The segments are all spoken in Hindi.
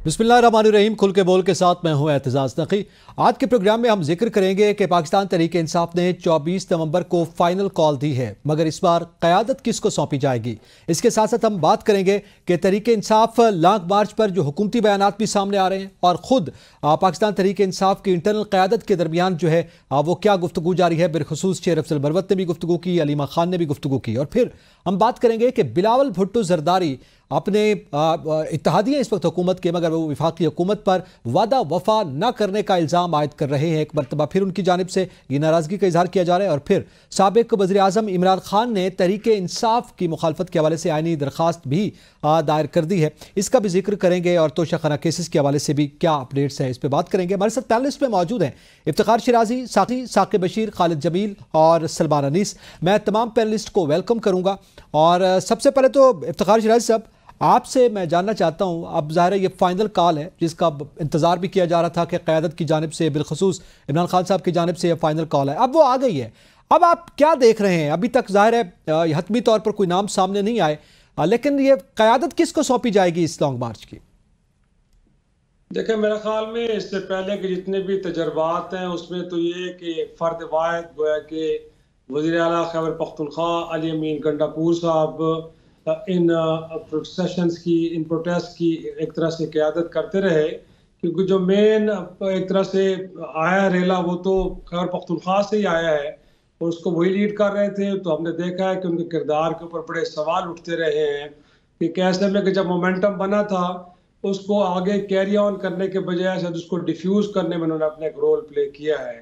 बिस्मिल्लाहिर्रहमानिर्रहीम। खुल के बोल के साथ मैं हूं एतजाज नकी। आज के प्रोग्राम में हम जिक्र करेंगे कि पाकिस्तान तहरीक इंसाफ ने 24 नवंबर को फाइनल कॉल दी है, मगर इस बार क़यादत किसको सौंपी जाएगी। इसके साथ साथ हम बात करेंगे कि तहरीक इंसाफ लॉन्ग मार्च पर जो हुकूमती बयानात भी सामने आ रहे हैं और ख़ुद पाकिस्तान तहरीक इंसाफ की इंटरनल क़यादत के दरमियान जो है वो क्या गुफ्तगू जारी है। बिलखुसूस शेर अफजल बरवत ने भी गुफ्तगू की, अलीमा खान ने भी गुफ्तगू की। और फिर हम बात करेंगे कि बिलावल भुट्टो जरदारी अपने इत्तेहादियाँ इस वक्त हुकूमत के, मगर वो वफाकी हुकूमत पर वादा वफा न करने का इल्ज़ाम आयद कर रहे हैं। एक मरतबा फिर उनकी जानिब से ये नाराज़गी का इजहार किया जा रहा है। और फिर साबिक वज़ीर आज़म इमरान खान ने तहरीक इंसाफ की मुखालफत के हवाले से आईनी दरख्वास्त भी दायर कर दी है, इसका भी जिक्र करेंगे। और तोशाखाना केसेस के हवाले से भी क्या अपडेट्स हैं, इस पर बात करेंगे। हमारे साथ पैनलिस्ट में मौजूद हैं इफ्तिखार शिराजी, साकिब बशीर, खालिद जमील और सलमान अनीस। मैं तमाम पैनलिस्ट को वेलकम करूँगा। और सबसे पहले तो इफ्तिखार शिराजी साहब, आपसे मैं जानना चाहता हूं, अब ज़ाहिर है ये फाइनल कॉल है जिसका इंतज़ार भी किया जा रहा था कि क़यादत की जानिब से, बिलखुसूस इमरान खान साहब की जानिब से ये फाइनल कॉल है, अब वो आ गई है। अब आप क्या देख रहे हैं? अभी तक ज़ाहिर है हतमी तौर पर कोई नाम सामने नहीं आए, लेकिन ये क़यादत किसको सौंपी जाएगी इस लॉन्ग मार्च की? देखिए, मेरे ख्याल में इससे पहले के जितने भी तजर्बात हैं उसमें तो ये कि फ़र्द वाहिद गोया कि वज़ीर आला खैबर पख्तूनख्वा अली अमीन गंडापुर साहब इन प्रोसेशंस की, इन प्रोटेस्ट की एक तरह से क़यादत करते रहे, क्योंकि जो मेन एक तरह से आया रेला वो तो खैबर पख्तूनख्वा से ही आया है और उसको वही लीड कर रहे थे। तो हमने देखा है कि उनके किरदार के ऊपर बड़े सवाल उठते रहे हैं कि कैसे में कि जब मोमेंटम बना था उसको आगे कैरी ऑन करने के बजाय शायद उसको डिफ्यूज़ करने में उन्होंने अपना एक रोल प्ले किया है।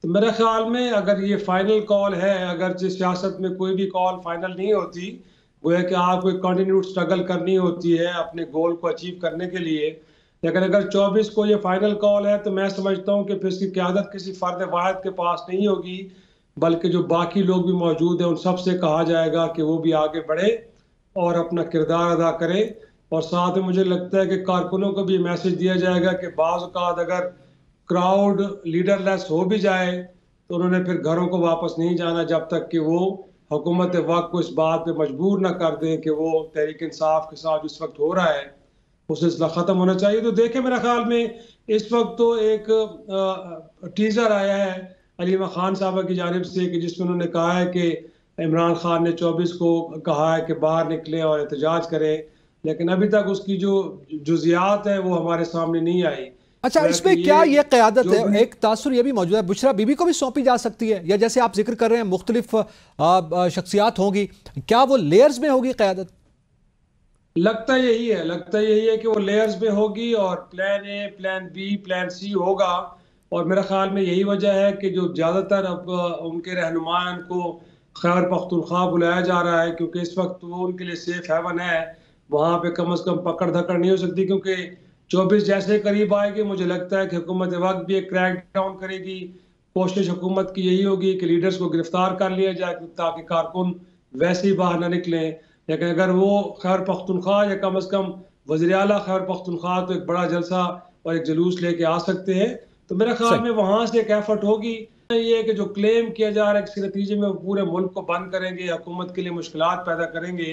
तो मेरे ख्याल में अगर ये फाइनल कॉल है, अगर जिस सियासत में कोई भी कॉल फाइनल नहीं होती, गोया कि आपको एक कंटिन्यूड स्ट्रगल करनी होती है अपने गोल को अचीव करने के लिए, लेकिन अगर 24 को ये फाइनल कॉल है तो मैं समझता हूँ कि फिर इसकी क़यादत किसी फ़र्द वाहिद के पास नहीं होगी, बल्कि जो बाकी लोग भी मौजूद हैं उन सब से कहा जाएगा कि वो भी आगे बढ़े और अपना किरदार अदा करें। और साथ में मुझे लगता है कि कारकुनों को भी मैसेज दिया जाएगा कि बाज़ औक़ात अगर क्राउड लीडरलेस हो भी जाए तो उन्होंने फिर घरों को वापस नहीं जाना जब तक कि वो हुकूमत वक्त को इस बात पे मजबूर ना कर दें कि वो तहरीक इंसाफ के साथ इस वक्त हो रहा है वो सिलसिला ख़त्म होना चाहिए। तो देखें, मेरे ख्याल में इस वक्त तो एक टीज़र आया है अलीमा खान साहबा की जानिब से कि जिसमें उन्होंने कहा है कि इमरान खान ने 24 को कहा है कि बाहर निकले और एहतजाज करें, लेकिन अभी तक उसकी जो जुज़ियात है वो हमारे सामने नहीं आई। अच्छा, इसमें क्या ये क़यादत है, एक तासुर ये भी मौजूद है, बुशरा बीबी को भी सौंपी जा सकती है, या जैसे आप जिक्र कर रहे हैं मुख्तलिफ शख्सियात होंगी, क्या वो लेयर्स में होगी क़यादत? लगता यही है कि वो लेयर्स में होगी और plan A, plan B, plan C होगा। और मेरे ख्याल में यही वजह है कि जो ज़्यादातर अब उनके रहनुमाओं को खैबर पख्तूनख्वा बुलाया जा रहा है, क्योंकि इस वक्त वो उनके लिए सेफ हेवन है, वहाँ पे कम से कम पकड़ धकड़ नहीं हो सकती। क्योंकि 24 जैसे करीब आएगी मुझे लगता है कि हुकूमत वक्त भी एक क्रैक डाउन करेगी। कोशिश हुकूमत की यही होगी कि लीडर्स को गिरफ्तार कर लिया जाए ताकि कारकुन वैसे ही बाहर न निकलें। लेकिन अगर वो खैबर पख्तूनख्वा या कम अज़ कम वज़ीर आला खैबर पख्तूनख्वा तो एक बड़ा जलसा और एक जुलूस लेके आ सकते हैं, तो मेरे ख्याल में वहाँ से एक एफर्ट होगी। ये कि जो क्लेम किया जा रहा है इसके नतीजे में वो पूरे मुल्क को बंद करेंगे, हुकूमत के लिए मुश्किलात पैदा करेंगे,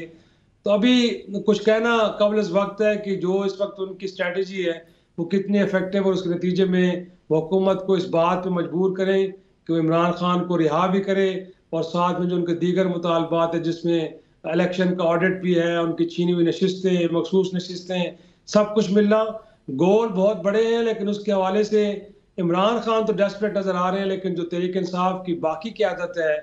तो अभी कुछ कहना कबल इस वक्त है कि जो इस वक्त उनकी स्ट्रेटजी है वो कितनी इफेक्टिव और उसके नतीजे में वो हुकूमत को इस बात पे मजबूर करें कि वो इमरान खान को रिहा भी करे और साथ में जो उनके दीगर मुतालबात है जिसमें इलेक्शन का ऑडिट भी है, उनकी छीनी हुई नशिस्तें, मखसूस नशिस्तें, सब कुछ मिलना, गोल बहुत बड़े हैं। लेकिन उसके हवाले से इमरान खान तो डेस्परेट नज़र आ रहे हैं, लेकिन जो तहरीक इंसाफ की बाकी क़यादत है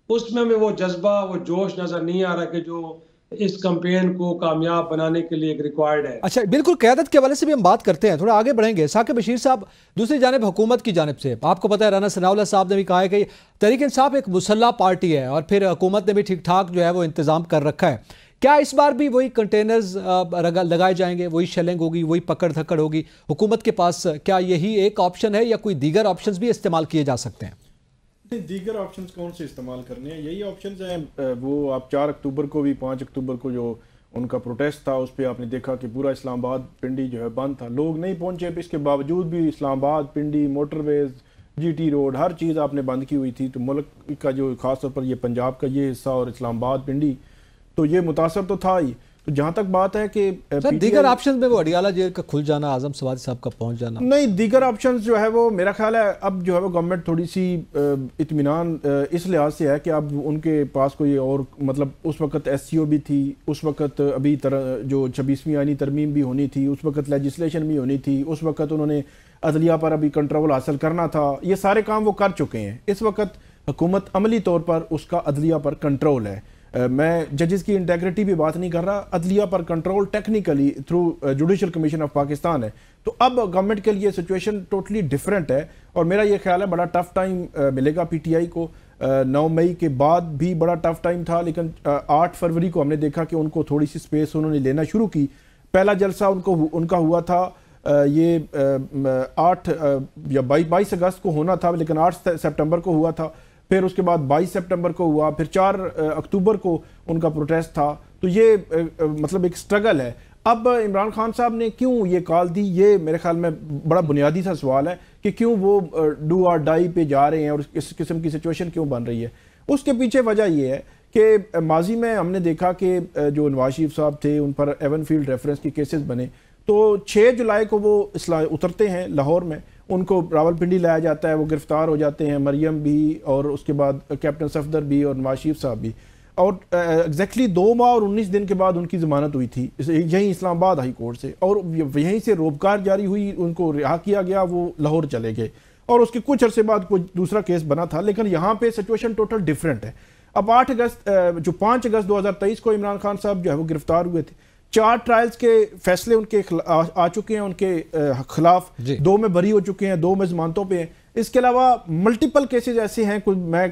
उसमें हमें वो जज्बा, वो जोश नज़र नहीं आ रहा कि जो इस कैंपेन को कामयाब बनाने के लिए रिक्वायर्ड है। अच्छा, बिल्कुल, क़यादत के हवाले से भी हम बात करते हैं, थोड़ा आगे बढ़ेंगे। साकिब बशीर साहब, दूसरी जानिब हुकूमत की जानिब से आपको पता है राना सनाउल्लाह साहब ने भी कहा है कि तहरीक इंसाफ एक मुसल्ला पार्टी है और फिर हुकूमत ने भी ठीक ठाक जो है वो इंतज़ाम कर रखा है। क्या इस बार भी वही कंटेनर्स लगाए जाएंगे, वही शेलिंग होगी, वही पकड़ धकड़ होगी हुकूमत के पास? क्या यही एक ऑप्शन है या कोई दीगर ऑप्शंस भी इस्तेमाल किए जा सकते हैं? दीगर ऑप्शंस कौन से इस्तेमाल करने हैं, यही ऑप्शंस हैं। वो आप 4 अक्टूबर को भी, 5 अक्टूबर को जो उनका प्रोटेस्ट था उस पर आपने देखा कि पूरा इस्लामाबाद पिंडी जो है बंद था, लोग नहीं पहुंचे। इसके बावजूद भी इस्लामाबाद पिंडी, मोटरवेज, GT रोड, हर चीज़ आपने बंद की हुई थी। तो मुल्क का जो ख़ास तौर पर ये पंजाब का ये हिस्सा और इस्लामाबाद पिंडी, तो ये मुतासर तो था ही। तो जहाँ तक बात है कि सर दीगर ऑप्शन में वो अडियाला जेल का खुल जाना, आजम सवादी साहब का पहुंच जाना, नहीं दीगर ऑप्शन जो है वो मेरा ख्याल है अब जो है वो गवर्नमेंट थोड़ी सी इत्मीनान इस लिहाज से है कि अब उनके पास कोई और मतलब उस वक्त SCO भी थी, उस वक्त अभी जो 26वीं आईनी तरमीम भी होनी थी, उस वक्त लेजिस्लेशन भी होनी थी, उस वक्त उन्होंने अदलिया पर अभी कंट्रोल हासिल करना था, ये सारे काम वो कर चुके हैं। इस वक्त हुकूमत अमली तौर पर उसका अदलिया पर कंट्रोल है। मैं जजेस की इंटेग्रिटी भी बात नहीं कर रहा, अदलिया पर control technically through judicial commission of Pakistan है। तो अब गवर्नमेंट के लिए सिचुएशन टोटली डिफरेंट है और मेरा ये ख्याल है बड़ा टफ टाइम मिलेगा PTI को। 9 मई के बाद भी बड़ा टफ टाइम था, लेकिन 8 फरवरी को हमने देखा कि उनको थोड़ी सी स्पेस उन्होंने लेना शुरू की। पहला जलसा उनका हुआ था ये 8 या 22 अगस्त को होना था, लेकिन 8 सितंबर को हुआ था। फिर उसके बाद 22 सितंबर को हुआ, फिर 4 अक्टूबर को उनका प्रोटेस्ट था। तो ये मतलब एक स्ट्रगल है। अब इमरान खान साहब ने क्यों ये कॉल दी, ये मेरे ख्याल में बड़ा बुनियादी सा सवाल है कि क्यों वो डू और डाई पे जा रहे हैं और इस किस्म की सिचुएशन क्यों बन रही है। उसके पीछे वजह ये है कि माजी में हमने देखा कि जो नवाज शरीफ साहब थे उन पर एवनफील्ड रेफरेंस के केसेस बने, तो 6 जुलाई को वो उतरते हैं लाहौर में, उनको रावलपिंडी लाया जाता है, वो गिरफ्तार हो जाते हैं, मरियम भी और उसके बाद कैप्टन सफदर भी और नवाज शरीफ साहब भी। और एग्जैक्टली 2 माह और 19 दिन के बाद उनकी ज़मानत हुई थी यहीं इस्लामाबाद हाई कोर्ट से, और यहीं से रोबकार जारी हुई, उनको रिहा किया गया, वो लाहौर चले गए और उसके कुछ अरसे बाद कोई दूसरा केस बना था। लेकिन यहाँ पे सिचुएशन टोटल डिफरेंट है। अब 5 अगस्त 2023 को इमरान खान साहब जो है वो गिरफ्तार हुए थे। 4 ट्रायल्स के फैसले उनके आ चुके हैं उनके खिलाफ, 2 में बरी हो चुके हैं, 2 में जमानतों पे हैं। इसके अलावा मल्टीपल केसेस ऐसे हैं, मैं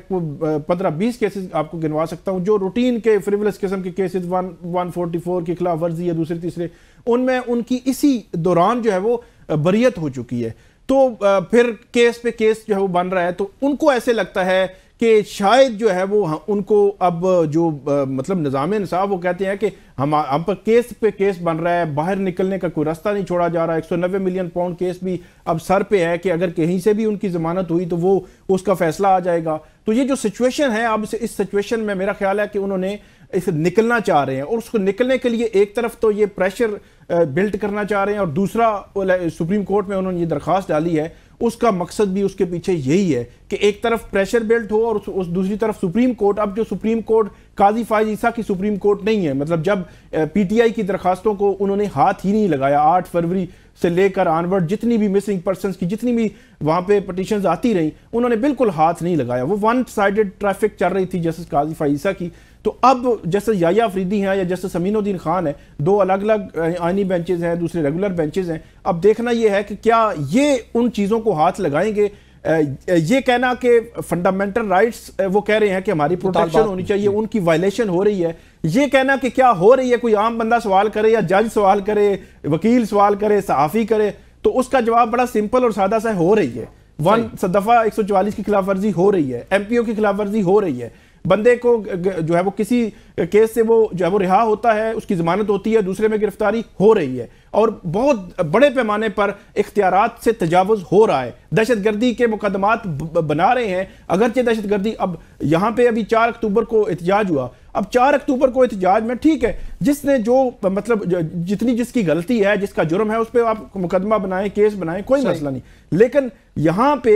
15-20 केसेस आपको गिनवा सकता हूं जो रूटीन के फ्रिवलेस किस्म के केसेस 144 की खिलाफ वर्जी या दूसरे तीसरे, उनमें उनकी इसी दौरान जो है वो बरियत हो चुकी है। तो फिर केस पे केस जो है वो बन रहा है, तो उनको ऐसे लगता है कि शायद जो है वो उनको अब जो मतलब निज़ाम इंसाफ वो कहते हैं कि हम पर केस पे केस बन रहा है, बाहर निकलने का कोई रास्ता नहीं छोड़ा जा रहा। 190 मिलियन पाउंड केस भी अब सर पे है कि अगर कहीं से भी उनकी जमानत हुई तो वो उसका फैसला आ जाएगा। तो ये जो सिचुएशन है, अब इस सिचुएशन में मेरा ख्याल है कि उन्होंने इसे निकलना चाह रहे हैं, और उसको निकलने के लिए एक तरफ तो ये प्रेशर बिल्ड करना चाह रहे हैं, और दूसरा सुप्रीम कोर्ट में उन्होंने ये दरख्वास्त डाली है, उसका मकसद भी उसके पीछे यही है कि एक तरफ प्रेशर बिल्ड हो और उस दूसरी तरफ सुप्रीम कोर्ट, अब जो सुप्रीम कोर्ट काजी फायज ईसा की सुप्रीम कोर्ट नहीं है, मतलब जब PTI की दरखास्तों को उन्होंने हाथ ही नहीं लगाया, 8 फरवरी से लेकर ऑनवर्ड जितनी भी मिसिंग पर्संस की जितनी भी वहां पे पिटीशंस आती रही, उन्होंने बिल्कुल हाथ नहीं लगाया। वो वन साइडेड ट्रैफिक चल रही थी जस्टिस काजी फायज ईसा की। तो अब जैसे याया अफरीदी हैं या जैसे अमीनुद्दीन खान है, 2 अलग अलग आईनी बेंचेस हैं, दूसरे रेगुलर बेंचेस हैं। अब देखना यह है कि क्या ये उन चीज़ों को हाथ लगाएंगे। ये कहना कि फंडामेंटल राइट्स वो कह रहे हैं कि हमारी प्रोटेक्शन होनी चाहिए, उनकी वायलेशन हो रही है, ये कहना कि क्या हो रही है, कोई आम बंदा सवाल करे या जज सवाल करे, वकील सवाल करे, सहाफ़ी करे, तो उसका जवाब बड़ा सिंपल और सादा सा हो रही है। दफा 144 की खिलाफ वर्जी हो रही है, MPO की खिलाफ वर्जी हो रही है, बंदे को जो है वो किसी केस से वो जो है वो रिहा होता है, उसकी जमानत होती है, दूसरे में गिरफ्तारी हो रही है, और बहुत बड़े पैमाने पर इख्तियारात से तजावुज हो रहा है। दहशतगर्दी के मुकदमात बना रहे हैं, अगरचे दहशतगर्दी। अब यहाँ पे अभी 4 अक्टूबर को एहतजाज हुआ, अब 4 अक्टूबर को एहतजाज में ठीक है, जिसने जो मतलब जितनी जिसकी गलती है, जिसका जुर्म है, उस पर आप मुकदमा बनाएं, केस बनाएं, कोई मसला नहीं। लेकिन यहाँ पे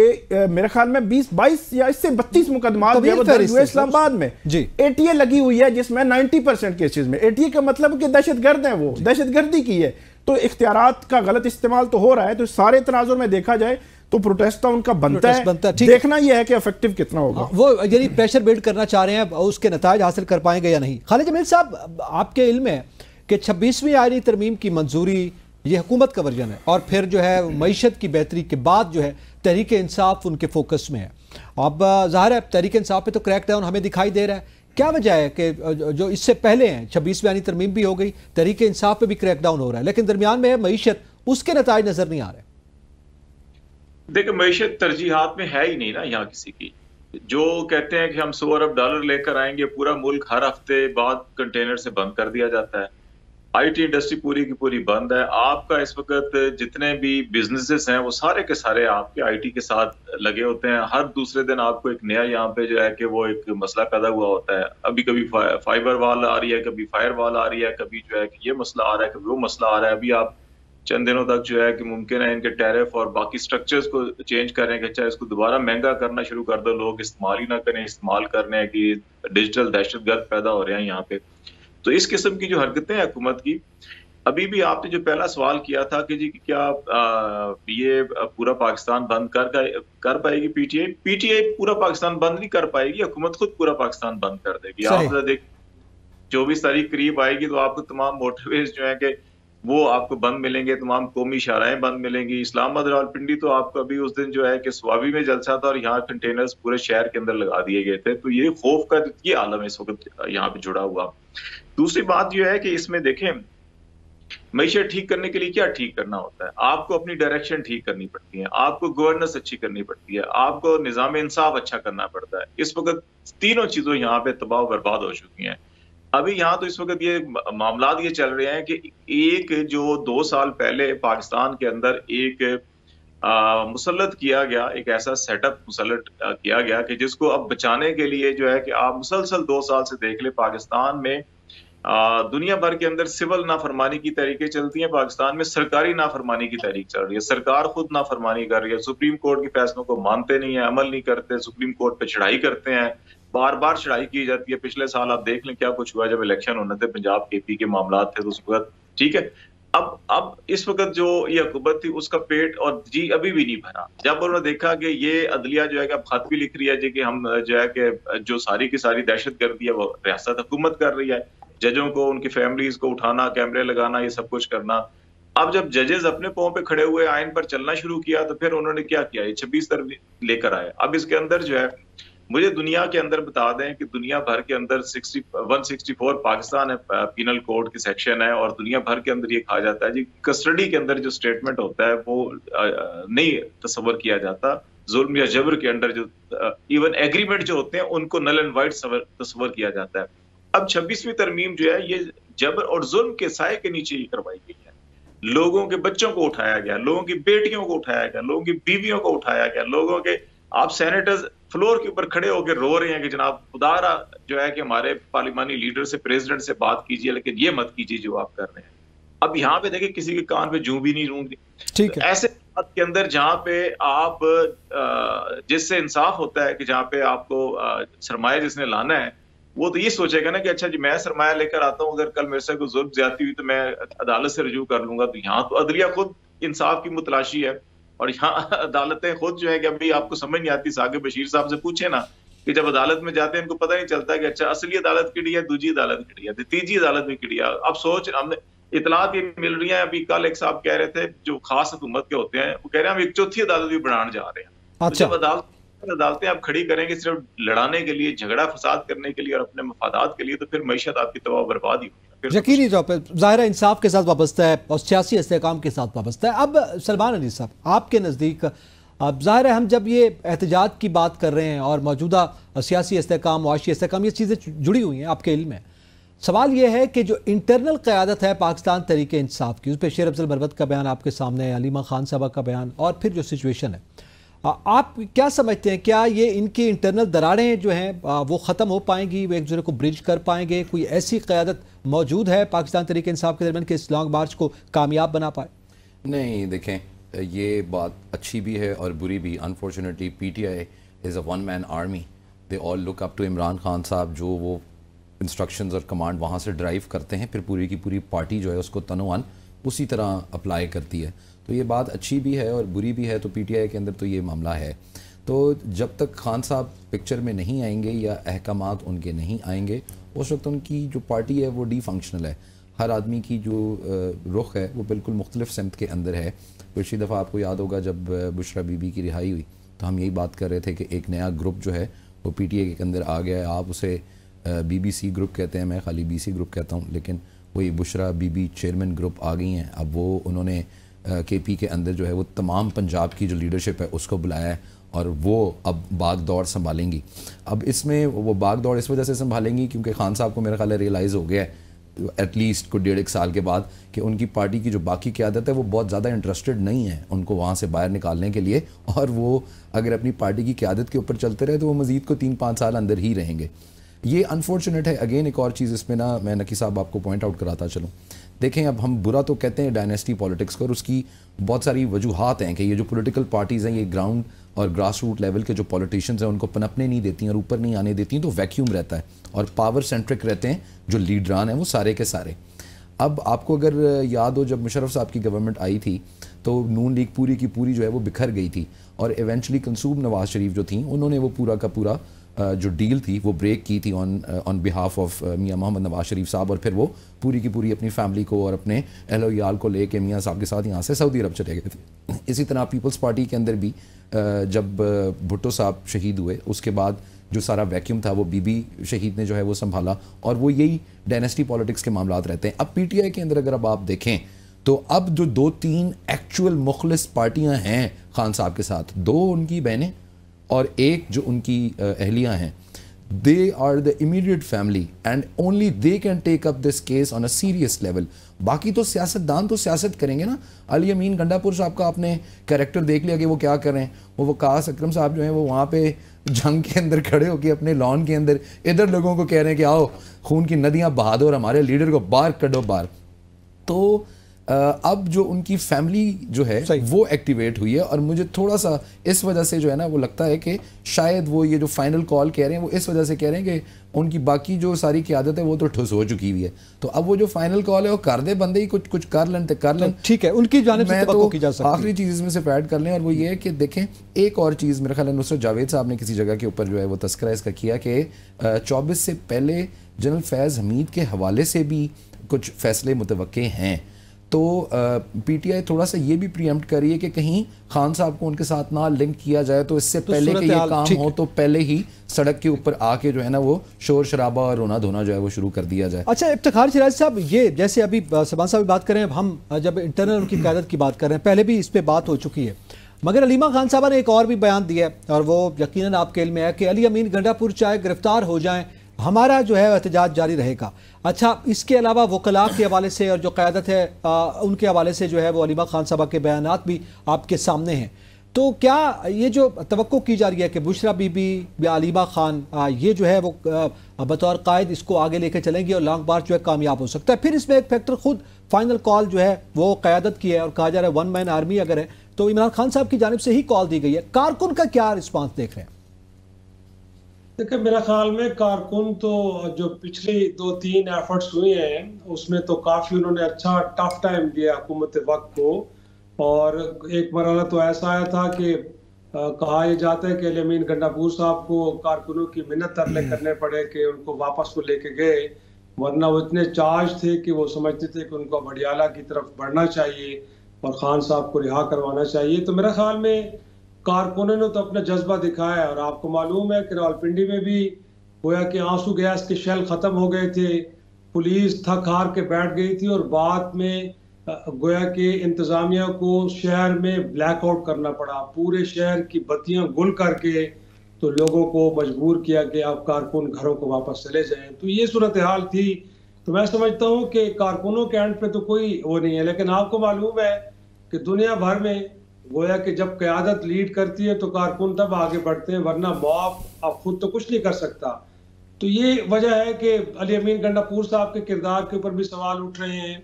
मेरे ख्याल में 20-22 या इससे 32 मुकदमा इस्लामाबाद में ATA लगी हुई है, जिसमें 90% केसेस में ATA का मतलब कि दहशतगर्द है, वो दहशतगर्दी की है। तो इख्तियारात का गलत इस्तेमाल तो हो रहा है। तो सारे तनाजुर में देखा जाए तो प्रोटेस्ट उनका बनता है, देखना यह है कि इफेक्टिव कितना होगा। वो यानी प्रेशर बिल्ड करना चाह रहे हैं, उसके नतायज हासिल कर पाएंगे या नहीं। खालिद जमील साहब, आपके इल्म है कि 26वीं आईनी तरमीम की मंजूरी ये हुकूमत का वर्जन है, और फिर जो है मईशत की बेहतरी के बाद जो है तहरीक इंसाफ उनके फोकस में है। अब ज़ाहिर है तहरीक इंसाफ पे तो क्रैक डाउन हमें दिखाई दे रहा है। क्या वजह है कि जो इससे पहले हैं 26वीं आईनी तरमीम भी हो गई, तहरीक इंसाफ पे भी क्रैक डाउन हो रहा है, लेकिन दरमियान में है मईशत, उसके नतायज नजर नहीं आ रहे। देखिए, मईशत तरजीहात में है ही नहीं ना यहाँ किसी की। जो कहते हैं कि हम $100 अरब लेकर आएंगे, पूरा मुल्क हर हफ्ते बाद कंटेनर से बंद कर दिया जाता है। आईटी इंडस्ट्री पूरी की पूरी बंद है। आपका इस वक्त जितने भी बिजनेसेस हैं वो सारे के सारे आपके आईटी के साथ लगे होते हैं। हर दूसरे दिन आपको एक नया यहाँ पे जो है कि वो एक मसला पैदा हुआ होता है। अभी कभी फाइबर वॉल आ रही है, कभी फायर वॉल आ रही है, कभी जो है कि ये मसला आ रहा है, कभी वो मसला आ रहा है। अभी आप चंद दिनों तक जो है कि मुमकिन है इनके टैरिफ और बाकी स्ट्रक्चर्स को चेंज करें कि अच्छा इसको दोबारा महंगा करना शुरू कर दो, लोग इस्तेमाल ही ना करें। इस्तेमाल करने हैं कि डिजिटल दहशतगर्द पैदा हो रहे हैं यहाँ पे। तो इस किस्म की जो हरकतें हैं हुकूमत की, अभी भी आपने जो पहला सवाल किया था कि जी क्या ये पूरा पाकिस्तान बंद कर पाएगी पीटीआई? पीटीआई पूरा पाकिस्तान बंद नहीं कर पाएगी, हुकूमत खुद पूरा पाकिस्तान बंद कर देगी। आप देख 24 तारीख करीब आएगी तो आपको तमाम मोटरवेज जो है कि वो आपको बंद मिलेंगे, तमाम कौमी शाहराएं बंद मिलेंगी। इस्लामाबाद रावलपिंडी तो आपको अभी उस दिन जो है कि स्वाबी में जलसा था और यहाँ कंटेनर्स पूरे शहर के अंदर लगा दिए गए थे। तो ये खौफ का ये आलम इस वक्त यहाँ पे जुड़ा हुआ। दूसरी बात जो है कि इसमें देखें, मईशत ठीक करने के लिए क्या ठीक करना होता है? आपको अपनी डायरेक्शन ठीक करनी पड़ती है, आपको गवर्नेंस अच्छी करनी पड़ती है, आपको निजाम इंसाफ अच्छा करना पड़ता है। इस वक्त तीनों चीजों यहाँ पे तबाह बर्बाद हो चुकी हैं। अभी यहाँ तो इस वक्त ये मामला ये चल रहे हैं कि एक जो 2 साल पहले पाकिस्तान के अंदर एक मुसल्लत किया गया, एक ऐसा सेटअप मुसल्लत किया गया कि जिसको अब बचाने के लिए जो है कि आप मुसलसल 2 साल से देख ले, पाकिस्तान में दुनिया भर के अंदर सिविल नाफरमानी की तहरीकें चलती हैं, पाकिस्तान में सरकारी नाफरमानी की तहरीक चल रही है। सरकार खुद नाफरमानी कर रही है, सुप्रीम कोर्ट के फैसलों को मानते नहीं है, अमल नहीं करते, सुप्रीम कोर्ट पे चढ़ाई करते हैं, बार बार चढ़ाई की जाती है। पिछले साल आप देख लें क्या कुछ हुआ जब इलेक्शन होने थे, पंजाब केपी के मामला थे तो उस वक्त ठीक है। अब इस वक्त जो ये हुकूमत थी उसका पेट और जी अभी भी नहीं भरा। जब उन्होंने देखा कि ये अदलिया जो है कि अब खत भी लिख रही है जी कि हम जो है कि जो सारी की सारी दहशतगर्दी है वो रियासत हुकूमत कर रही है, जजों को उनकी फैमिलीज को उठाना, कैमरे लगाना, ये सब कुछ करना। अब जब जजेस अपने पांव पे खड़े हुए आइन पर चलना शुरू किया तो फिर उन्होंने क्या किया, ये 26 तरफ लेकर आए। अब इसके अंदर जो है मुझे दुनिया के अंदर बता दें कि दुनिया भर के अंदर 164 पाकिस्तान है पीनल कोड की सेक्शन है और दुनिया भर के अंदर ये कहा जाता है जी कस्टडी के अंदर जो स्टेटमेंट होता है वो नहीं तस्वर किया जाता। जुल्म या जबर के अंदर जो इवन एग्रीमेंट जो होते हैं उनको नल एंड वाइट तस्वर किया जाता है। अब 26वीं तरमीम जो है ये जबर और जुल्म के साए के नीचे ही करवाई गई है। लोगों के बच्चों को उठाया गया, लोगों की बेटियों को उठाया गया, लोगों की बीवियों को उठाया गया, लोगों के आप सेनेटर्स फ्लोर के ऊपर खड़े होकर रो रहे हैं कि जनाब खुदारा जो है कि हमारे पार्लिमानी लीडर से, प्रेसिडेंट से बात कीजिए, लेकिन ये मत कीजिए जो आप कर रहे हैं। अब यहाँ पे देखिए किसी के कान पे जूं भी नहीं रूंगी। ठीक है। ऐसे बात के अंदर जहाँ पे आप जिससे इंसाफ होता है कि जहाँ पे आपको सरमाया जिसने लाना है वो तो ये सोचेगा ना कि अच्छा जी मैं सरमाया लेकर आता हूँ, अगर कल मेरे से कोई जुल्म ज्यादती हुई तो मैं अदालत से रजू कर लूंगा। तो यहाँ तो अदलिया खुद इंसाफ की मुतलाशी है और यहाँ अदालतें खुद जो है कि अभी आपको समझ नहीं आती। साकिब बशीर साहब से पूछे ना कि जब अदालत में जाते हैं इनको पता नहीं चलता कि अच्छा असली अदालत किड़ी है, दूसरी अदालत किड़ी है, तीसरी अदालत भी किड़ी है। अब सोच हमने इतलात ये मिल रही है, अभी कल एक साहब कह रहे थे जो खास हुकूमत के होते हैं वो कह रहे हैं हम एक चौथी अदालत भी बनाने जा रहे हैं। अच्छा। तो जब अदालतें आप खड़ी करेंगे सिर्फ लड़ाने के लिए, झगड़ा फसाद करने के लिए और अपने मफादात के लिए, तो फिर मईशत आपकी तबाह बर्बाद ही होगी। यकीनी तौर पर ज़ाहिर इंसाफ के साथ वाबस्ता है और सियासी इस्तेहकाम के साथ वाबस्ता है। अब सलमान अली साहब आपके नज़दीक अब ज़ाहिर है हम जब ये एहतजाज की बात कर रहे हैं और मौजूदा सियासी इस्तेहकाम, मुआशी इस्तेहकाम, ये चीज़ें जुड़ी हुई हैं आपके इल्म में। सवाल ये है कि जो इंटरनल क़यादत है पाकिस्तान तहरीक इंसाफ की, उस पर शेर अफजल मरवत का बयान आपके सामने है, अलीमा खान साहबा का बयान और फिर जो सिचुएशन है, आप क्या समझते हैं क्या ये इनकी इंटरनल दरारें जो हैं वो ख़त्म हो पाएंगी, वो एक दूसरे को ब्रिज कर पाएंगे? कोई ऐसी क़यादत मौजूद है पाकिस्तान तहरीक इंसाफ के दरमियान कि इस लॉन्ग मार्च को कामयाब बना पाए? नहीं, देखें ये बात अच्छी भी है और बुरी भी। Unfortunately PTI is a one man army, they all look up to Imran Khan साहब, जो वो इंस्ट्रक्शंस और कमांड वहाँ से ड्राइव करते हैं, फिर पूरी की पूरी पार्टी जो है उसको तनोअन उसी तरह अप्लाई करती है। तो ये बात अच्छी भी है और बुरी भी है। तो PTI के अंदर तो ये मामला है। तो जब तक खान साहब पिक्चर में नहीं आएंगे या अहकामात उनके नहीं आएंगे, उस वक्त उनकी जो पार्टी है वो डीफंक्शनल है। हर आदमी की जो रुख है वो बिल्कुल मुख्तलिफ सिमत के अंदर है। पिछली दफ़ा आपको याद होगा जब बुशरा बीबी की रिहाई हुई तो हम यही बात कर रहे थे कि एक नया ग्रुप जो है वो PTI के अंदर आ गया है। आप उसे BBC ग्रुप कहते हैं, मैं खाली BC ग्रुप कहता हूँ, लेकिन वही बुशरा बीबी चेयरमैन ग्रुप आ गई हैं। अब वो उन्होंने KP के अंदर जो है वो तमाम पंजाब की जो लीडरशिप है उसको बुलाया है और वो अब भाग दौड़ संभालेंगी। अब इसमें वो भाग दौड़ इस वजह से संभालेंगी क्योंकि खान साहब को मेरा ख्याल है रियलाइज़ हो गया है एटलीस्ट को 1.5 साल के बाद कि उनकी पार्टी की जो बाकी क़यादत है वो बहुत ज़्यादा इंटरेस्टेड नहीं है उनको वहाँ से बाहर निकालने के लिए, और वो अगर अपनी पार्टी की क़यादत के ऊपर चलते रहे तो वो मज़ीद को 3-5 साल अंदर ही रहेंगे। ये अनफॉर्चुनेट है। अगेन एक और चीज़ इसमें ना, मैं नकी साहब आपको पॉइंट आउट कराता चलूँ। देखें, अब हम बुरा तो कहते हैं डायनेस्टी पॉलिटिक्स को, और उसकी बहुत सारी वजूहात हैं कि ये जो पॉलिटिकल पार्टीज़ हैं ये ग्राउंड और ग्रास रूट लेवल के जो पॉलिटिशियंस हैं उनको पनपने नहीं देती हैं और ऊपर नहीं आने देती हैं, तो वैक्यूम रहता है और पावर सेंट्रिक रहते हैं जो लीडरान हैं वो सारे के सारे। अब आपको अगर याद हो, जब मुशर्रफ साहब की गवर्नमेंट आई थी तो नून लीग पूरी की पूरी जो है वो बिखर गई थी, और इवेंचुअली कंसूम नवाज शरीफ जो थी उन्होंने वो पूरा का पूरा जो डील थी वो ब्रेक की थी ऑन बिहाफ ऑफ मियां मोहम्मद नवाज शरीफ साहब, और फिर वो पूरी की पूरी अपनी फैमिली को और अपने अहलो याल को लेके मियां साहब के साथ यहाँ से सऊदी अरब चले गए थे। इसी तरह पीपल्स पार्टी के अंदर भी जब भुट्टो साहब शहीद हुए उसके बाद जो सारा वैक्यूम था वो बीबी शहीद ने जो है वो संभाला, और वो यही डायनेस्टी पॉलिटिक्स के मामलात रहते हैं। अब पीटीआई के अंदर अगर अब आप देखें तो अब जो 2-3 एक्चुअल मुखलिस पार्टियां हैं खान साहब के साथ, 2 उनकी बहनें और एक जो उनकी अहलियां हैं, they are the immediate family and only they can take up this case on a serious level. बाकी तो सियासतदान तो सियासत करेंगे ना। अली अमीन गंडापुर साहब का आपने कैरेक्टर देख लिया कि वो क्या कर रहे हैं। वो वकास अकरम साहब जो हैं वो वहाँ पे जंग के अंदर खड़े होकर अपने लॉन के अंदर इधर लोगों को कह रहे हैं कि आओ खून की नदियाँ बहा दो और हमारे लीडर को बाहर कढो बाहर। तो अब जो उनकी फैमिली जो है वो एक्टिवेट हुई है, और मुझे थोड़ा सा इस वजह से जो है ना वो लगता है कि शायद वो ये जो फाइनल कॉल कह रहे हैं वो इस वजह से कह रहे हैं कि उनकी बाकी जो सारी क़यादत है वो तो ठुस हो चुकी हुई है, तो अब वो जो फाइनल कॉल है वो कर दे बंदे ही कुछ कर लें तो कर लें। ठीक है, उनकी जानिब से तवक्को की जा सकती है। आखिरी चीज़ इसमें से ऐड कर लें, और वो ये है कि देखें एक और चीज़ मेरे ख्याल है नुसरत जावेद साहब ने किसी जगह के ऊपर जो है वो तस्करा इसका किया कि 24 से पहले जनरल फैज़ हमीद के हवाले से भी कुछ फैसले मुतवक्के हैं। तो पीटीआई थोड़ा सा ये भी प्रीएम्प्ट कर रही है कि कहीं खान साहब को उनके साथ ना लिंक किया जाए, तो इससे पहले कि ये काम हो तो पहले ही सड़क के ऊपर आके जो है ना वो शोर शराबा और रोना धोना जो है वो शुरू कर दिया जाए। अच्छा, इफ्तिखार शिराजी साहब, ये जैसे अभी सबान साहब बात करें, अब हम जब इंटरनल उनकी क़यादत की बात कर रहे हैं, पहले भी इस पर बात हो चुकी है, मगर अलीमा खान साहबा ने एक और भी बयान दिया है और वो यकीनन आपके इल्म में है कि अली अमीन गंडापुर चाहे गिरफ्तार हो जाएं, हमारा जो है एहतजाज जारी रहेगा। अच्छा, इसके अलावा वकला के हवाले से और जो क़यादत है उनके हवाले से जो है वो अलीमा खान साहबा के बयानात भी आपके सामने हैं। तो क्या ये जो तवक्को की जा रही है कि बुशरा बीबी या अलीमा खान ये जो है वो बतौर कायद इसको आगे लेके चलेंगी और लॉन्ग मार्च जो है कामयाब हो सकता है? फिर इसमें एक फैक्टर खुद फाइनल कॉल जो है वो क़यादत की है और कहा जा रहा है 1 मैन आर्मी अगर है तो इमरान खान साहब की जानिब से ही कॉल दी गई है। कारकुन का क्या रिस्पॉन्स देख रहे हैं? देखिए, मेरा ख्याल में कारकुन तो जो पिछले 2-3 एफर्ट्स हुए हैं उसमें तो काफ़ी उन्होंने अच्छा टफ टाइम दिया हुकूमत वक्त को, और एक मरहला तो ऐसा आया था कि कहा यह जाता है कि अली अमीन गंडापुर साहब को कारकुनों की मिन्नत तरले करने पड़े कि उनको वापस को लेके गए, वरना वो इतने चार्ज थे कि वो समझते थे कि उनको बडियाला की तरफ बढ़ना चाहिए और खान साहब को रिहा करवाना चाहिए। तो मेरा ख्याल में कारकुनों ने तो अपना जज्बा दिखाया, और आपको मालूम है कि रावलपिंडी में भी गोया कि आंसू गैस के शेल ख़त्म हो गए थे, पुलिस थक हार के बैठ गई थी, और बाद में गोया कि इंतज़ामिया को शहर में ब्लैकआउट करना पड़ा, पूरे शहर की बत्तियां गुल करके तो लोगों को मजबूर किया कि आप कारकुन घरों को वापस चले जाएं। तो ये सूरत हाल थी। तो मैं समझता हूँ कि कारकुनों के एंड पे तो कोई वो नहीं है, लेकिन आपको मालूम है कि दुनिया भर में गोया कि जब क़यादत लीड करती है तो कारकुन तब आगे बढ़ते हैं, वरना मौत आप खुद तो कुछ नहीं कर सकता। तो ये वजह है कि अली अमीन गंडापुर साहब के किरदार के ऊपर भी सवाल उठ रहे हैं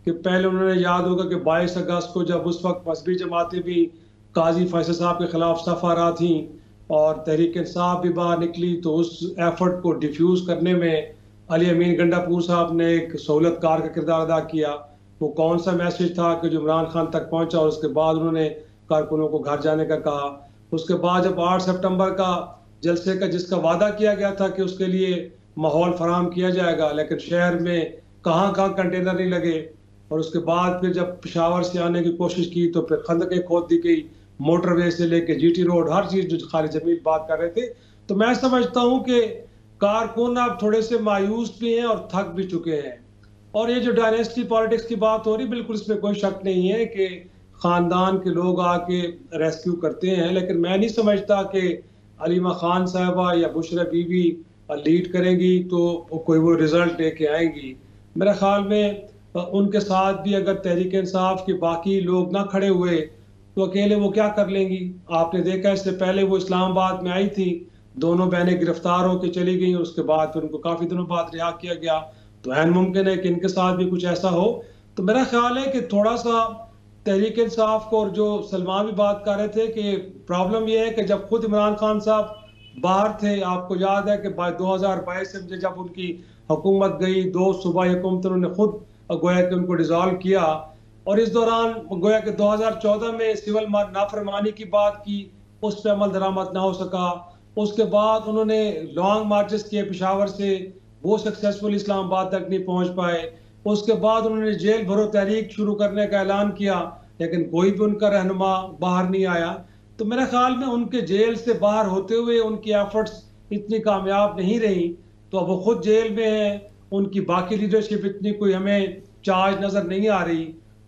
कि पहले उन्होंने याद होगा कि 22 अगस्त को जब उस वक्त मजहबी जमातें भी काजी फैसल साहब के खिलाफ सफा रहा थी और तहरीक इंसाफ भी बाहर निकली, तो उस एफर्ट को डिफ्यूज़ करने में अली अमीन गंडापुर साहब ने एक सहूलतकार का किरदार अदा किया। वो कौन सा मैसेज था कि जो इमरान खान तक पहुंचा, और उसके बाद उन्होंने कारकुनों को घर जाने का कहा। उसके बाद जब 8 सितंबर का जलसे का जिसका वादा किया गया था कि उसके लिए माहौल फराहम किया जाएगा, लेकिन शहर में कहाँ कंटेनर नहीं लगे, और उसके बाद फिर जब पेशावर से आने की कोशिश की तो फिर खंदकें खोद दी गई, मोटरवे से लेके जीटी रोड, हर चीज़ जो खालिद जमील बात कर रहे थे। तो मैं समझता हूँ कि कारकुन अब थोड़े से मायूस भी हैं और थक भी चुके हैं। और ये जो डायनेस्टी पॉलिटिक्स की बात हो रही, बिल्कुल इसमें कोई शक नहीं है कि ख़ानदान के लोग आके रेस्क्यू करते हैं, लेकिन मैं नहीं समझता कि अलीमा खान साहबा या बुशरा बीवी लीड करेंगी तो कोई वो रिजल्ट लेके आएंगी। मेरे ख्याल में उनके साथ भी अगर तहरीक इंसाफ के बाकी लोग ना खड़े हुए तो अकेले वो क्या कर लेंगी। आपने देखा इससे पहले वो इस्लामाबाद में आई थी, दोनों बहनें गिरफ्तार होकर चली गई, उसके बाद फिर उनको काफ़ी दिनों बाद रिहा किया गया। तो ऐन मुमकिन है कि इनके साथ भी कुछ ऐसा हो। तो मेरा ख्याल है कि थोड़ा सा तहरीक इंसाफ को, और जो सलमान भी बात कर रहे थे कि प्रॉब्लम यह है कि जब खुद इमरान खान साहब बाहर थे, आपको याद है कि 2022 से जब उनकी हुकूमत गई, 2 सूबाई हुकूमत उन्होंने खुद गोया कि उनको डिसॉल्व किया, और इस दौरान गोया कि 2014 में सिविल नाफरमानी की बात की, उस पर अमल दरामद ना हो सका। उसके बाद उन्होंने लॉन्ग मार्चेस किए पेशावर से, वो सक्सेसफुल इस्लामाबाद तक नहीं पहुंच पाए। उसके बाद उन्होंने जेल भरो तहरीक शुरू करने का ऐलान किया, लेकिन कोई भी उनका रहनुमा बाहर नहीं आया। तो मेरे ख्याल में उनके जेल से बाहर होते हुए उनकी एफर्ट्स इतनी कामयाब नहीं रही। तो अब वो खुद जेल में है, उनकी बाकी लीडरशिप इतनी कोई हमें चार्ज नजर नहीं आ रही।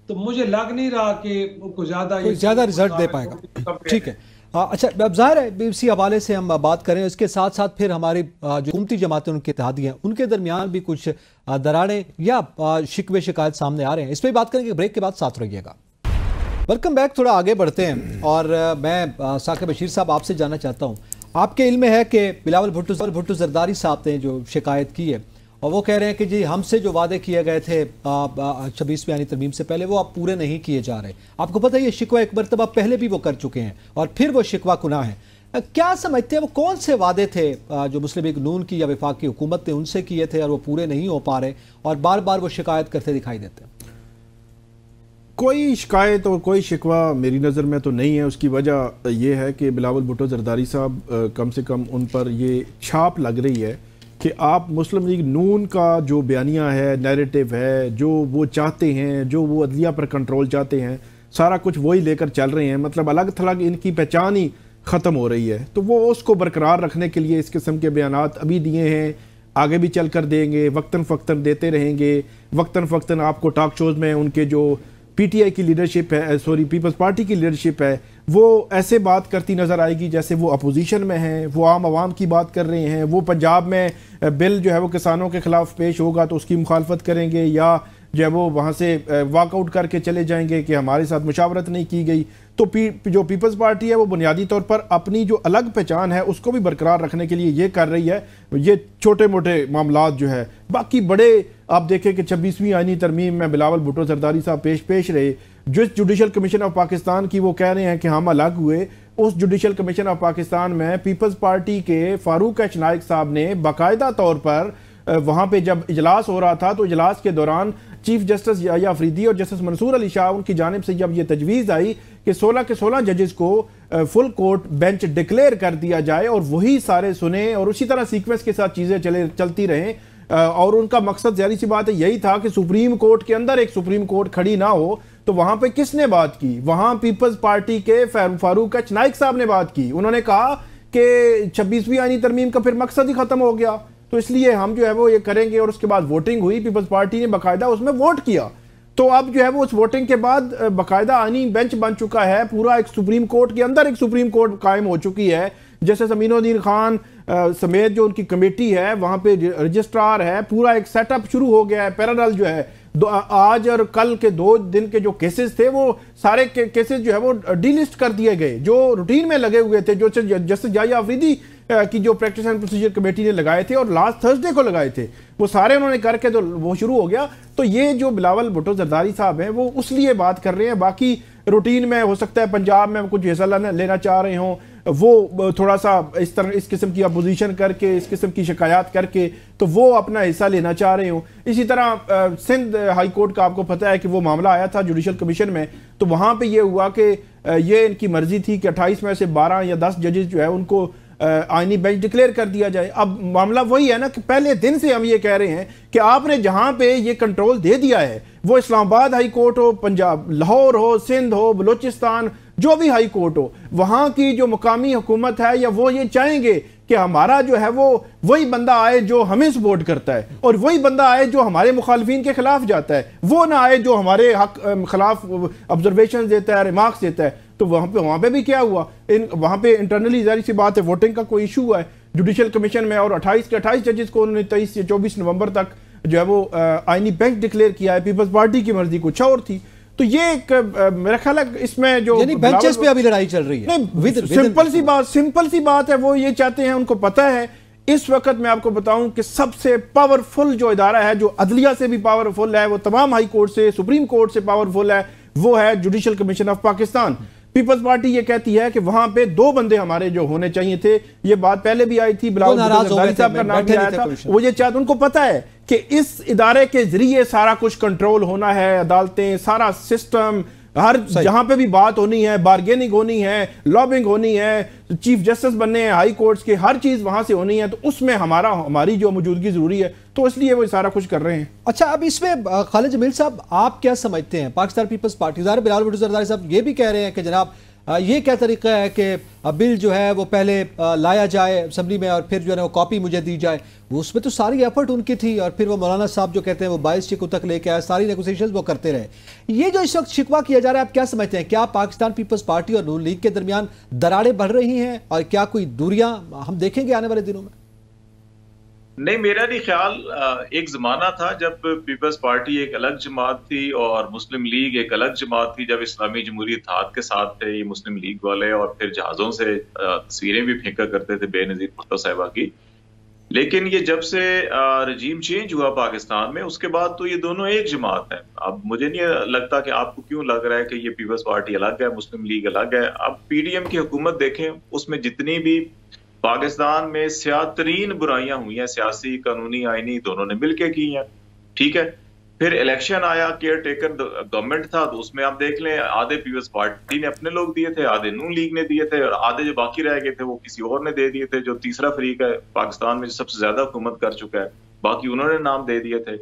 तो मुझे लग नहीं रहा कि उनको ज्यादा रिजल्ट दे पाएगा। ठीक है, अच्छा, अब जाहिर है इसी हवाले से हम बात करें। इसके साथ साथ फिर हमारी जो हुकूमती जमातें, उनके इत्तेहादियाँ, उनके दरमियान भी कुछ दरारें या शिकवे शिकायत सामने आ रहे हैं। इस पर बात करेंगे, ब्रेक के बाद साथ रहिएगा। Welcome back. थोड़ा आगे बढ़ते हैं और मैं साकिब बशीर साहब आपसे जानना चाहता हूँ, आपके इल्म में है कि बिलावल भुट्टो जरदारी साहब ने जो शिकायत की है और वो कह रहे हैं कि जी हमसे जो वादे किए गए थे 26वीं आईनी तरमीम से पहले वो अब पूरे नहीं किए जा रहे। आपको पता है ये शिकवा एक मरतबा पहले भी वो कर चुके हैं और फिर वो शिकवा कुना है। क्या समझते हैं वो कौन से वादे थे जो मुस्लिम लीग नून की या वफाक की हुकूमत ने उनसे किए थे और वो पूरे नहीं हो पा रहे और बार बार वो शिकायत करते दिखाई देते हैं? कोई शिकायत और कोई शिकवा मेरी नज़र में तो नहीं है। उसकी वजह यह है कि बिलावल भुट्टो जरदारी साहब कम से कम उन पर ये छाप लग रही है कि आप मुस्लिम लीग नून का जो बयानिया है, नैरेटिव है, जो वो चाहते हैं, जो वो अदलिया पर कंट्रोल चाहते हैं, सारा कुछ वही लेकर चल रहे हैं। मतलब अलग थलग इनकी पहचान ही ख़त्म हो रही है। तो वो उसको बरकरार रखने के लिए इस किस्म के बयानात अभी दिए हैं, आगे भी चल कर देंगे, वक्तन फ़क्तन देते रहेंगे। वक्तन फ़क्तन आपको टॉक शोज़ में उनके जो पीटीआई की लीडरशिप है, सॉरी पीपल्स पार्टी की लीडरशिप है, वो ऐसे बात करती नज़र आएगी जैसे वो अपोजिशन में हैं, वो आम आवाम की बात कर रहे हैं। वो पंजाब में बिल जो है वो किसानों के ख़िलाफ़ पेश होगा तो उसकी मुखालफत करेंगे, या जो है वो वहाँ से वॉकआउट करके चले जाएंगे कि हमारे साथ मुशावरत नहीं की गई। तो जो पीपल्स पार्टी है वो बुनियादी तौर पर अपनी जो अलग पहचान है उसको भी बरकरार रखने के लिए ये कर रही है। ये छोटे मोटे मामलात जो है, बाकी बड़े आप देखें कि 26वीं आईनी तरमीम में बिलावल भुट्टो जरदारी साहब पेश रहे। जिस जुडिशल कमीशन ऑफ पाकिस्तान की वो कह रहे हैं कि हम अलग हुए, उस जुडिशल कमीशन ऑफ पाकिस्तान में पीपल्स पार्टी के फारूक एच नाइक साहब ने बाकायदा तौर पर वहाँ पे जब इजलास हो रहा था तो इजलास के दौरान चीफ जस्टिस याह्या अफरीदी और जस्टिस मंसूर अली शाह उनकी जानिब से जब ये तजवीज़ आई कि 16 के 16 जजेस को फुल कोर्ट बेंच डिक्लेयर कर दिया जाए और वही सारे सुने और उसी तरह सीक्वेंस के साथ चीज़ें चलती रहें, और उनका मकसद ज़ाहिर सी बात है यही था कि सुप्रीम कोर्ट के अंदर एक सुप्रीम कोर्ट खड़ी ना हो। तो वहाँ पे किसने बात की? वहाँ पीपल्स पार्टी के फारूक एच नाइक साहब ने बात की। उन्होंने कहा कि 26वीं आईनी तरमीम का फिर मकसद ही ख़त्म हो गया, तो इसलिए हम जो है वो ये करेंगे। और उसके बाद वोटिंग हुई, पीपल्स पार्टी ने बाकायदा उसमें वोट किया। तो अब जो है वो उस वोटिंग के बाद बाकायदा आईनी बेंच बन चुका है, पूरा एक सुप्रीम कोर्ट के अंदर एक सुप्रीम कोर्ट कायम हो चुकी है। जैसे अमीनुद्दीन खान समेत जो उनकी कमेटी है, वहाँ पे रजिस्ट्रार है, पूरा एक सेटअप शुरू हो गया है। पैरेलल जो है आज और कल के 2 दिन के जो केसेस थे वो सारे केसेस जो है वो डीलिस्ट कर दिए गए, जो रूटीन में लगे हुए थे, जो जस्टिस याह्या अफरीदी की जो प्रैक्टिस एंड प्रोसीजर कमेटी ने लगाए थे और लास्ट थर्सडे को लगाए थे, वो सारे उन्होंने करके तो वो शुरू हो गया। तो ये जो बिलावल भुट्टो जरदारी साहब हैं वो उस लिए बात कर रहे हैं। बाकी रूटीन में हो सकता है पंजाब में कुछ हिस्सा लेना चाह रहे हों, वो थोड़ा सा इस तरह इस किस्म की अपोजिशन करके, इस किस्म की शिकायत करके तो वो अपना हिस्सा लेना चाह रहे हों। इसी तरह सिंध हाई कोर्ट का आपको पता है कि वो मामला आया था जुडिशल कमीशन में, तो वहाँ पे ये हुआ कि ये इनकी मर्जी थी कि 28 में से 12 या 10 जजेस जो है उनको आईनी बेंच डिक्लेयर कर दिया जाए। अब मामला वही है ना कि पहले दिन से हम ये कह रहे हैं कि आपने जहां पे ये कंट्रोल दे दिया है, वो इस्लामाबाद हाई कोर्ट हो, पंजाब लाहौर हो, सिंध हो, बलूचिस्तान, जो भी हाई कोर्ट हो, वहां की जो मुकामी हुकूमत है या वो ये चाहेंगे कि हमारा जो है वो वही बंदा आए जो हमें सपोर्ट करता है और वही बंदा आए जो हमारे मुखालिफिन के खिलाफ जाता है, वो ना आए जो हमारे हक खिलाफ ऑब्जर्वेशन देता है, रिमार्क्स देता है। तो वहाँ पे भी क्या हुआ, वहाँ पे इंटरनली जारी सी बात है वोटिंग का कोई इशू हुआ है जुडिशल कमीशन में और 28 के 28 जजेस को उन्होंने 23 या 24 नवंबर तक जो है वो आईनी बेंच डिक्लेयर किया है, पीपल्स पार्टी की मर्जी कुछ और थी। तो ये एक मेरा ख्याल है इसमें जो बेंचेस पे अभी लड़ाई चल रही है। सिंपल सी बात है, वो ये चाहते हैं, उनको पता है इस वक्त मैं आपको बताऊं कि सबसे पावरफुल जो इदारा है, जो अदलिया से भी पावरफुल है, वो तमाम हाई कोर्ट से, सुप्रीम कोर्ट से पावरफुल है, वो है judicial commission of Pakistan. Peoples Party ये कहती है कि वहां पे 2 बंदे हमारे जो होने चाहिए थे, ये बात पहले भी आई थी, बिलावल जरदारी साहब का नाम भी आया था, वो ये चाहते, उनको पता है कि इस इदारे के जरिए सारा कुछ कंट्रोल होना है, अदालतें, सारा सिस्टम, हर जहां पे भी बात होनी है, बार्गेनिंग होनी है, लॉबिंग होनी है, चीफ जस्टिस बनने हैं हाई कोर्ट्स के, हर चीज वहां से होनी है, तो उसमें हमारी जो मौजूदगी जरूरी है, तो इसलिए वो सारा कुछ कर रहे हैं। अच्छा, अब इसमें खालिद जमील साहब आप क्या समझते हैं? पाकिस्तान पीपल्स पार्टी, बिलावल भुट्टो जरदारी साहब ये भी कह रहे हैं कि जनाब ये क्या तरीका है कि बिल जो है वो पहले लाया जाए असेंबली में और फिर जो है वो कॉपी मुझे दी जाए। वो उसमें तो सारी एफर्ट उनकी थी, और फिर वो मौलाना साहब जो कहते हैं वो 22 चिकों तक लेके आए, सारी नेगोशिएशंस वो करते रहे। ये जो इस वक्त शिकवा किया जा रहा है, आप क्या समझते हैं? क्या पाकिस्तान पीपल्स पार्टी और नून लीग के दरमियान दरारें बढ़ रही हैं, और क्या कोई दूरियां हम देखेंगे आने वाले दिनों में? नहीं, मेरा नहीं ख्याल। एक जमाना था जब पीपल्स पार्टी एक अलग जमात थी और मुस्लिम लीग एक अलग जमात थी, जब इस्लामी जमहूरी इत्तेहाद के साथ थे ये मुस्लिम लीग वाले, और फिर जहाजों से तस्वीरें भी फेंका करते थे बेनजीर भुट्टो साहिबा की। लेकिन ये जब से रजीम चेंज हुआ पाकिस्तान में, उसके बाद तो ये दोनों एक जमात है। अब मुझे नहीं लगता कि आपको क्यों लग रहा है कि ये पीपल्स पार्टी अलग है, मुस्लिम लीग अलग है। अब पीडीएम की हुकूमत देखें, उसमें जितनी भी पाकिस्तान में सियातरीन बुराइयां हुई हैं, सियासी, कानूनी, आईनी, दोनों ने मिलकर की हैं, ठीक है। फिर इलेक्शन आया, केयर टेकर गवर्नमेंट था, तो उसमें आप देख लें आधे पीपल्स पार्टी ने अपने लोग दिए थे, आधे नून लीग ने दिए थे, और आधे जो बाकी रह गए थे वो किसी और ने दे दिए थे। जो तीसरा फरीक है पाकिस्तान में, जो सबसे ज्यादा हुकूमत कर चुका है, बाकी उन्होंने नाम दे दिए थे।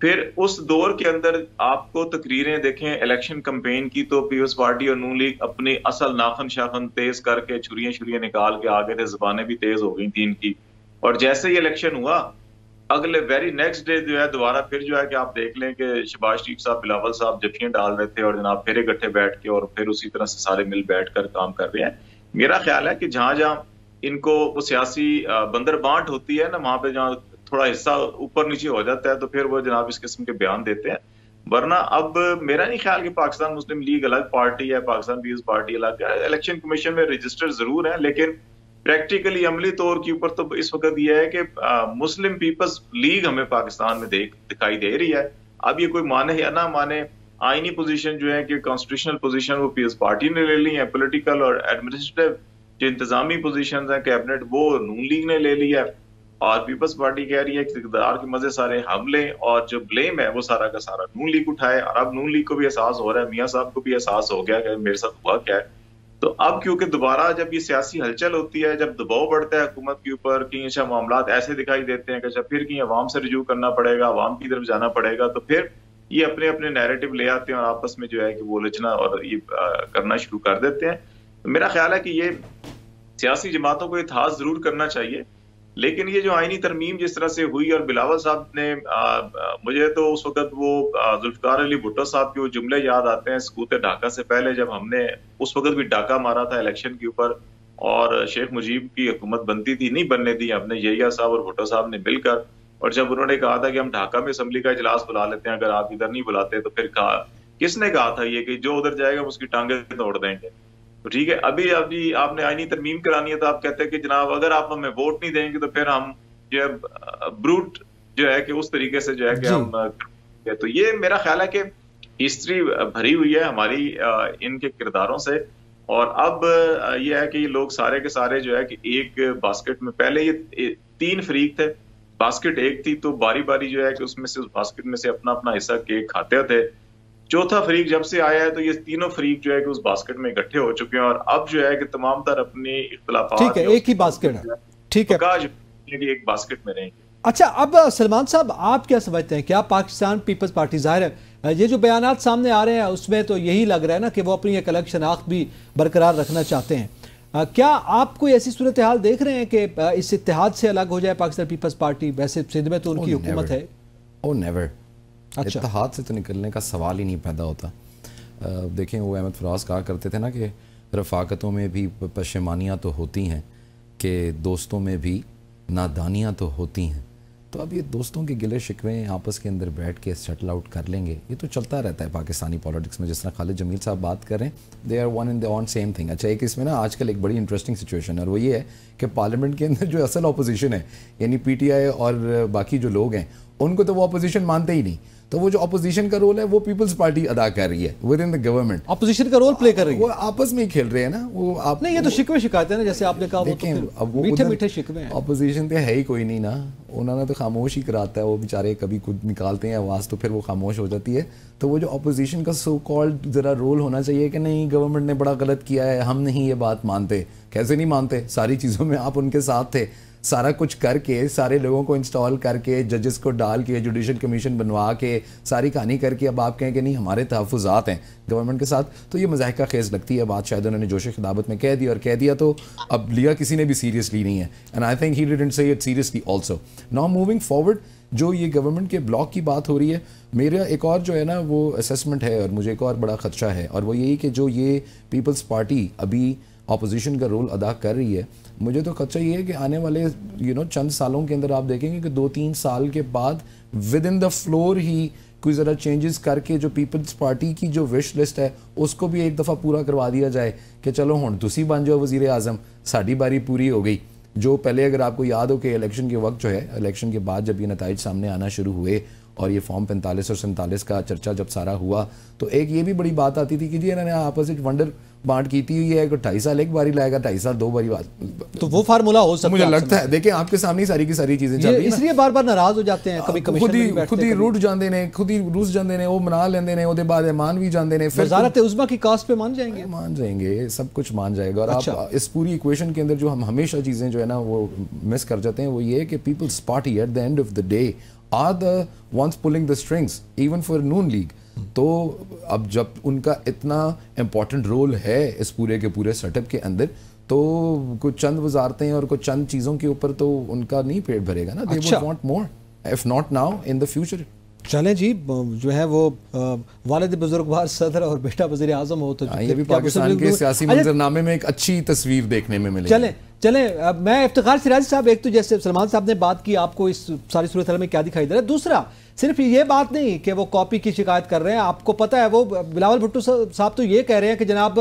फिर उस दौर के अंदर आपको तकरीरें देखें इलेक्शन कैंपेन की, तो पीपल्स पार्टी और नून लीग अपनी असल नाखन शाखन तेज करके छुरियां निकाल के आ गए थे, जुबानें भी तेज हो गई थी इनकी। और जैसे ही इलेक्शन हुआ, अगले वेरी नेक्स्ट डे जो है दोबारा फिर जो है कि आप देख लें कि शहबाज शरीफ साहब, बिलावल साहब जफ्फियां डाल रहे थे, और जनाब फिर इकट्ठे बैठ के और फिर उसी तरह से सारे मिल बैठ कर काम कर रहे हैं। मेरा ख्याल है कि जहां जहां इनको वो सियासी बंदर बांट होती है ना, वहां पे जहाँ थोड़ा हिस्सा ऊपर नीचे हो जाता है, तो फिर वो जनाब इस किस्म के बयान देते हैं। वरना अब मेरा नहीं ख्याल कि पाकिस्तान मुस्लिम लीग अलग पार्टी है, पाकिस्तान पीपल्स पार्टी अलग है। इलेक्शन कमीशन में रजिस्टर जरूर है, लेकिन प्रैक्टिकली अमली तौर के ऊपर तो इस वक्त यह है कि मुस्लिम पीपल्स लीग हमें पाकिस्तान में दिखाई दे रही है। अब ये कोई माने या ना माने, आईनी पोजीशन जो है कि कॉन्स्टिट्यूशनल पोजीशन वो पीपल्स पार्टी ने ले ली है, पॉलिटिकल और एडमिनिस्ट्रेटिव जो इंतजामी पोजीशन है कैबिनेट, वो नून लीग ने ले लिया है, और पीपल्स पार्टी कह रही है कि इक़्तिदार के मजे सारे हम लें, और जो ब्लेम है वो सारा का सारा नून लीग उठाए। और अब नून लीग को भी एहसास हो रहा है, मियां साहब को भी एहसास हो गया कि मेरे साथ हुआ क्या है। तो अब क्योंकि दोबारा जब ये सियासी हलचल होती है, जब दबाव बढ़ता है हुकूमत के ऊपर, कहीं अच्छा मामला ऐसे दिखाई देते हैं कि अच्छा फिर कहीं अवाम से रिज्यू करना पड़ेगा, अवाम की तरफ जाना पड़ेगा, तो फिर ये अपने अपने नैरेटिव ले आते हैं और आपस में जो है कि वो उलझना और ये करना शुरू कर देते हैं। तो मेरा ख्याल है कि ये सियासी जमातों को इतिहास जरूर करना चाहिए, लेकिन ये जो आईनी तरमीम जिस तरह से हुई, और बिलावल साहब ने मुझे तो उस वक्त वो जुल्फकार अली भुट्टो साहब के वो जुमले याद आते हैं सकूत ढाका से पहले, जब हमने उस वक्त भी डाका मारा था इलेक्शन के ऊपर, और शेख मुजीब की हुकूमत बनती थी, नहीं बनने दी हमने, यहिया साहब और भुट्टो साहब ने मिलकर। और जब उन्होंने कहा था कि हम ढाका में असेंबली का इजलास बुला लेते हैं, अगर आप इधर नहीं बुलाते, तो फिर कहा, किसने कहा था ये कि जो उधर जाएगा उसकी टांगे तोड़ देंगे। तो ठीक है, अभी आपने आईनी तरमीम करानी है, तो आप कहते हैं कि जनाब अगर आप हमें वोट नहीं देंगे तो फिर हम जो है ब्रूट जो है कि उस तरीके से जो है कि हम, तो ये मेरा ख्याल है कि हिस्ट्री भरी हुई है हमारी इनके किरदारों से। और अब ये है कि ये लोग सारे के सारे जो है कि एक बास्केट में, पहले ये 3 फरीक थे, बास्केट एक थी, तो बारी बारी जो है कि उसमें से, उस बास्केट में से अपना अपना हिस्सा केक खाते थे। चौथा फरीक जब से आया है तो ये तीनों फरीक जो है कि उस बास्केट में इकट्ठे हो चुके हैं, और अब जो है कि तमाम तर अपनी इख्तिलाफात, ठीक है, एक ही बास्केट है, ठीक है, एक बास्केट में रहेंगे। अच्छा, अब सलमान साहब आप क्या समझते हैं, क्या पाकिस्तान पीपल्स पार्टी, जाहिर है ये जो बयानात सामने आ रहे हैं उसमें तो यही लग रहा है ना कि वो अपनी एक अलग शनाख्त भी बरकरार रखना चाहते हैं। क्या आप कोई ऐसी सूरत हाल देख रहे हैं कि इस इत्तेहाद से अलग हो जाए पाकिस्तान पीपल्स पार्टी? वैसे सिंध में तो उनकी हुकूमत है। नेवर, अच्छा, इत्तेहाद से तो निकलने का सवाल ही नहीं पैदा होता। देखें, वो अहमद फराज कहा करते थे ना कि रफ़ाकतों में भी पशेमानियाँ तो होती हैं, कि दोस्तों में भी नादानियाँ तो होती हैं। तो अब ये दोस्तों के गिले शिकवे आपस के अंदर बैठ के सेटल आउट कर लेंगे, ये तो चलता रहता है पाकिस्तानी पॉलिटिक्स में। जिस तरह खालिद जमील साहब बात कर रहे हैं, they are one in the on same thing. अच्छा, एक इसमें ना आजकल एक बड़ी इंटरेस्टिंग सिचुएशन है, और वो ये है कि पार्लियामेंट के अंदर जो असल अपोजिशन है, यानी PTI और बाकी जो लोग हैं, उनको तो वो अपोजिशन मानते ही नहीं। तो वो जो अपोजिशन का रोल है वो पीपल्स पार्टी अदा कर रही है with in the government, opposition का रोल प्ले कर रही है, वो आपस में ही खेल रहे हैं ना। वो आप नहीं, ये तो शिकवे शिकायत है ना, जैसे आपने कहा, देखें, वो तो अब वो मीठे मीठे शिकवे हैं। अपोजिशन तो है ही कोई नहीं ना, उन्होंने तो खामोश ही कराता है, वो बेचारे कभी खुद निकालते हैं आवाज़ तो फिर वो खामोश हो जाती है। तो वो जो अपोजिशन का सो कॉल्ड ज़रा रोल होना चाहिए कि नहीं गवर्नमेंट ने बड़ा गलत किया है, हम नहीं ये बात मानते। कैसे नहीं मानते? सारी चीज़ों में आप उनके साथ थे, सारा कुछ करके, सारे लोगों को इंस्टॉल करके, जजेस को डाल के, जुडिशल कमीशन बनवा के, सारी कहानी करके अब आप कहें कि नहीं हमारे तहफ़्फ़ुज़ात हैं गवर्नमेंट के साथ, तो ये मज़ाहिका खेज़ लगती है बात। शायद उन्होंने जोश खिताबत में कह दिया, और कह दिया तो अब लिया किसी ने भी सीरियसली नहीं है। And I think he didn't say it seriously also. Now moving forward, जो ये गवर्नमेंट के ब्लॉक की बात हो रही है, मेरा एक और जो है ना वो असेसमेंट है, और मुझे एक और बड़ा ख़दशा है, और वो यही कि जो ये पीपल्स पार्टी अभी अपोजिशन का रोल अदा कर रही है, मुझे तो खदशा ये है कि आने वाले चंद सालों के अंदर आप देखेंगे कि 2-3 साल के बाद विद इन द फ्लोर ही कोई ज़रा चेंजेस करके जो पीपल्स पार्टी की जो विश लिस्ट है उसको भी एक दफ़ा पूरा करवा दिया जाए कि चलो हुण तुसी बन जाओ वज़ीर आज़म, साड़ी बारी पूरी हो गई। जो पहले अगर आपको याद हो कि इलेक्शन के वक्त जो है, इलेक्शन के बाद जब ये नताइज सामने आना शुरू हुए और ये फॉर्म 45 और 47 का चर्चा जब सारा हुआ, तो एक ये भी बड़ी बात आती थी कि जी इन्होंने आपस में वंडर बांट की थी, ये 2.5 साल एक बारी लाएगा, 2.5 साल 2 बारी बात, तो वो फार्मूला हो सकता है। मुझे लगता है, देखिए आपके सामने सारी की सारी चीजें चल रही हैं, इसलिए बार बार नाराज हो जाते हैं, कभी खुद ही रूठ जाते हैं, खुद ही रूस जाते हैं, वो मना लेंदे ने, उसके बाद मान भी जाते हैं, फिर वज़ारत उज़्मा की कास्ट पे मान जाएंगे, सब कुछ मान जाएगा। और अच्छा। आप इस पूरी इक्वेशन के अंदर जो हम हमेशा चीजें जो है ना वो मिस कर जाते हैं, वो ये है कि Peoples Party at the end of the day are the ones pulling the strings even for Noon League. तो अब जब उनका इतना इम्पोर्टेंट रोल है इस पूरे के पूरे सेटअप के अंदर, तो कुछ चंद वजारतें और कुछ चंद चीज़ों के ऊपर तो उनका नहीं पेट भरेगा ना। They would want more if not now in the future. चलें जी, जो है वो वालिद बुजुर्गवार सदर और बेटा वज़ीर आज़म हो, तो ये भी पाकिस्तान के सियासी मंजरनामे में एक अच्छी तस्वीर देखने में मिलेगी। चलें मैं इफ्तिखार सिराजी साहब, एक तो जैसे सलमान साहब ने बात की, आपको इस सारी सूरत हाल में क्या दिखाई दे रहा है? दूसरा, सिर्फ ये बात नहीं कि वो कॉपी की शिकायत कर रहे हैं, आपको पता है वो बिलावल भुट्टो साहब तो ये कह रहे हैं कि जनाब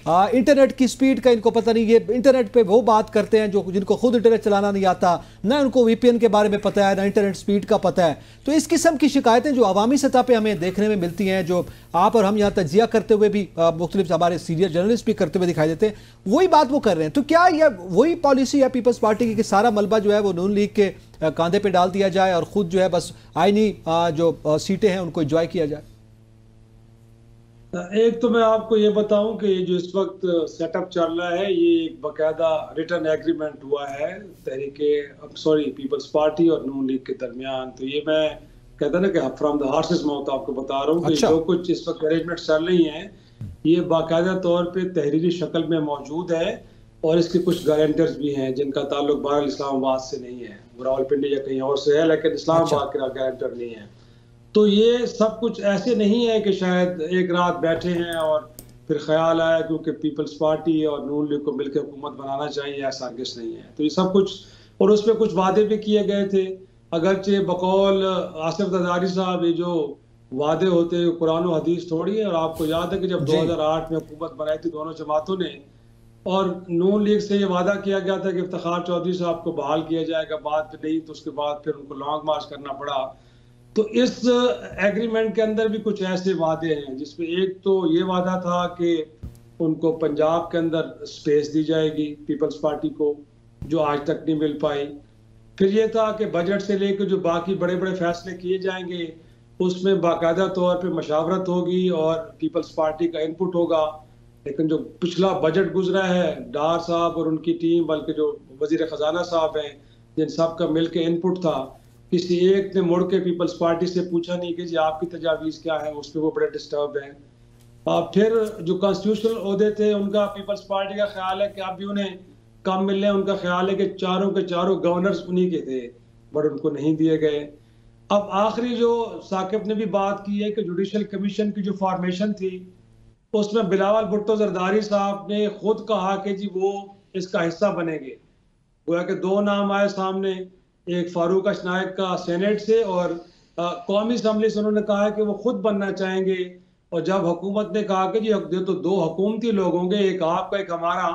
इंटरनेट की स्पीड का इनको पता नहीं, ये इंटरनेट पे वो बात करते हैं जो जिनको खुद इंटरनेट चलाना नहीं आता, ना उनको VPN के बारे में पता है, ना इंटरनेट स्पीड का पता है। तो इस किस्म की शिकायतें जो अवामी सतह पर हमें देखने में मिलती हैं, जो आप और हम यहाँ तजिया करते हुए भी मुख्तलिफ हमारे सीनियर जर्नलिस्ट भी करते हुए दिखाई देते हैं, वही बात वो कर रहे हैं। तो क्या यह वही पॉलिसी है पीपल्स पार्टी की कि सारा मलबा जो है वो नून लीग के कांधे पे डाल दिया जाए और खुद जो है बस आईनी जो सीटें हैं उनको एंजॉय किया जाए? एक तो मैं आपको ये बताऊं कि जो इस वक्त सेटअप चल रहा है, ये एक बाकायदा रिटर्न एग्रीमेंट हुआ है पीपल्स पार्टी और नून लीग के दरमियान। तो ये मैं कहता ना कि फ्रॉम द हार्सेस माउथ आपको बता रहा हूँ कि जो कुछ इस वक्त अरेंजमेंट चल रही हैं, ये बाकायदा तौर पे तहरीरी शक्ल में मौजूद है, और इसके कुछ गारंटर्स भी हैं जिनका ताल्लुक बहरहाल इस्लामाबाद से नहीं है, रावलपिंडी या कहीं और से है, लेकिन इस्लामाबाद के गारंटर नहीं है। तो ये सब कुछ ऐसे नहीं है कि शायद एक रात बैठे हैं और फिर ख्याल आया क्योंकि पीपल्स पार्टी और नून लीग को मिलकर हुकूमत बनाना चाहिए, ऐसा हरगिज़ नहीं है। तो ये सब कुछ, और उसमें कुछ वादे भी किए गए थे, अगरचे बकौल आसिफ जरदारी साहब ये जो वादे होते हैं कुरान और हदीस थोड़ी है। और आपको याद है कि जब 2008 में हुकूमत बनाई थी दोनों जमातों ने, और नून लीग से ये वादा किया गया था कि इफ्तिखार चौधरी साहब को बहाल किया जाएगा, बाद नहीं तो उसके बाद फिर उनको लॉन्ग मार्च करना पड़ा। तो इस एग्रीमेंट के अंदर भी कुछ ऐसे वादे हैं जिसमें एक तो ये वादा था कि उनको पंजाब के अंदर स्पेस दी जाएगी पीपल्स पार्टी को, जो आज तक नहीं मिल पाई। फिर ये था कि बजट से लेकर जो बाकी बड़े बड़े फैसले किए जाएंगे उसमें बाकायदा तौर पे मशावरत होगी और पीपल्स पार्टी का इनपुट होगा। लेकिन जो पिछला बजट गुजरा है, डार साहब और उनकी टीम, बल्कि जो वजीर खजाना साहब हैं, जिन सब का मिल के इनपुट था, किसी एक ने मुड़ के पीपल्स पार्टी से पूछा नहीं कि जी आपकी तजावीज़ क्या है, उसमें वो बड़े डिस्टर्ब हैं। फिर जो कॉन्स्टिट्यूशनल ओहदे थे उनका पीपल्स पार्टी का ख्याल है कि अब भी उन्हें कम मिलने, उनका ख्याल है कि चारों के चारों गवर्नर्स उन्हीं के थे, बट उनको नहीं दिए गए। अब आखिरी जो साकिब ने भी बात की है कि जुडिशल कमीशन की जो फॉर्मेशन थी उसमें बिलावल भुट्टो जरदारी साहब ने खुद कहा कि जी वो इसका हिस्सा बनेंगे। गोया कि 2 नाम आए सामने, एक फारूक अशनायक का सेनेट से, और कौमी असम्बली से उन्होंने कहा है कि वो खुद बनना चाहेंगे। और जब हुकूमत ने कहा कि जी तो दो हुकूमती लोग होंगे, एक आपका एक हमारा,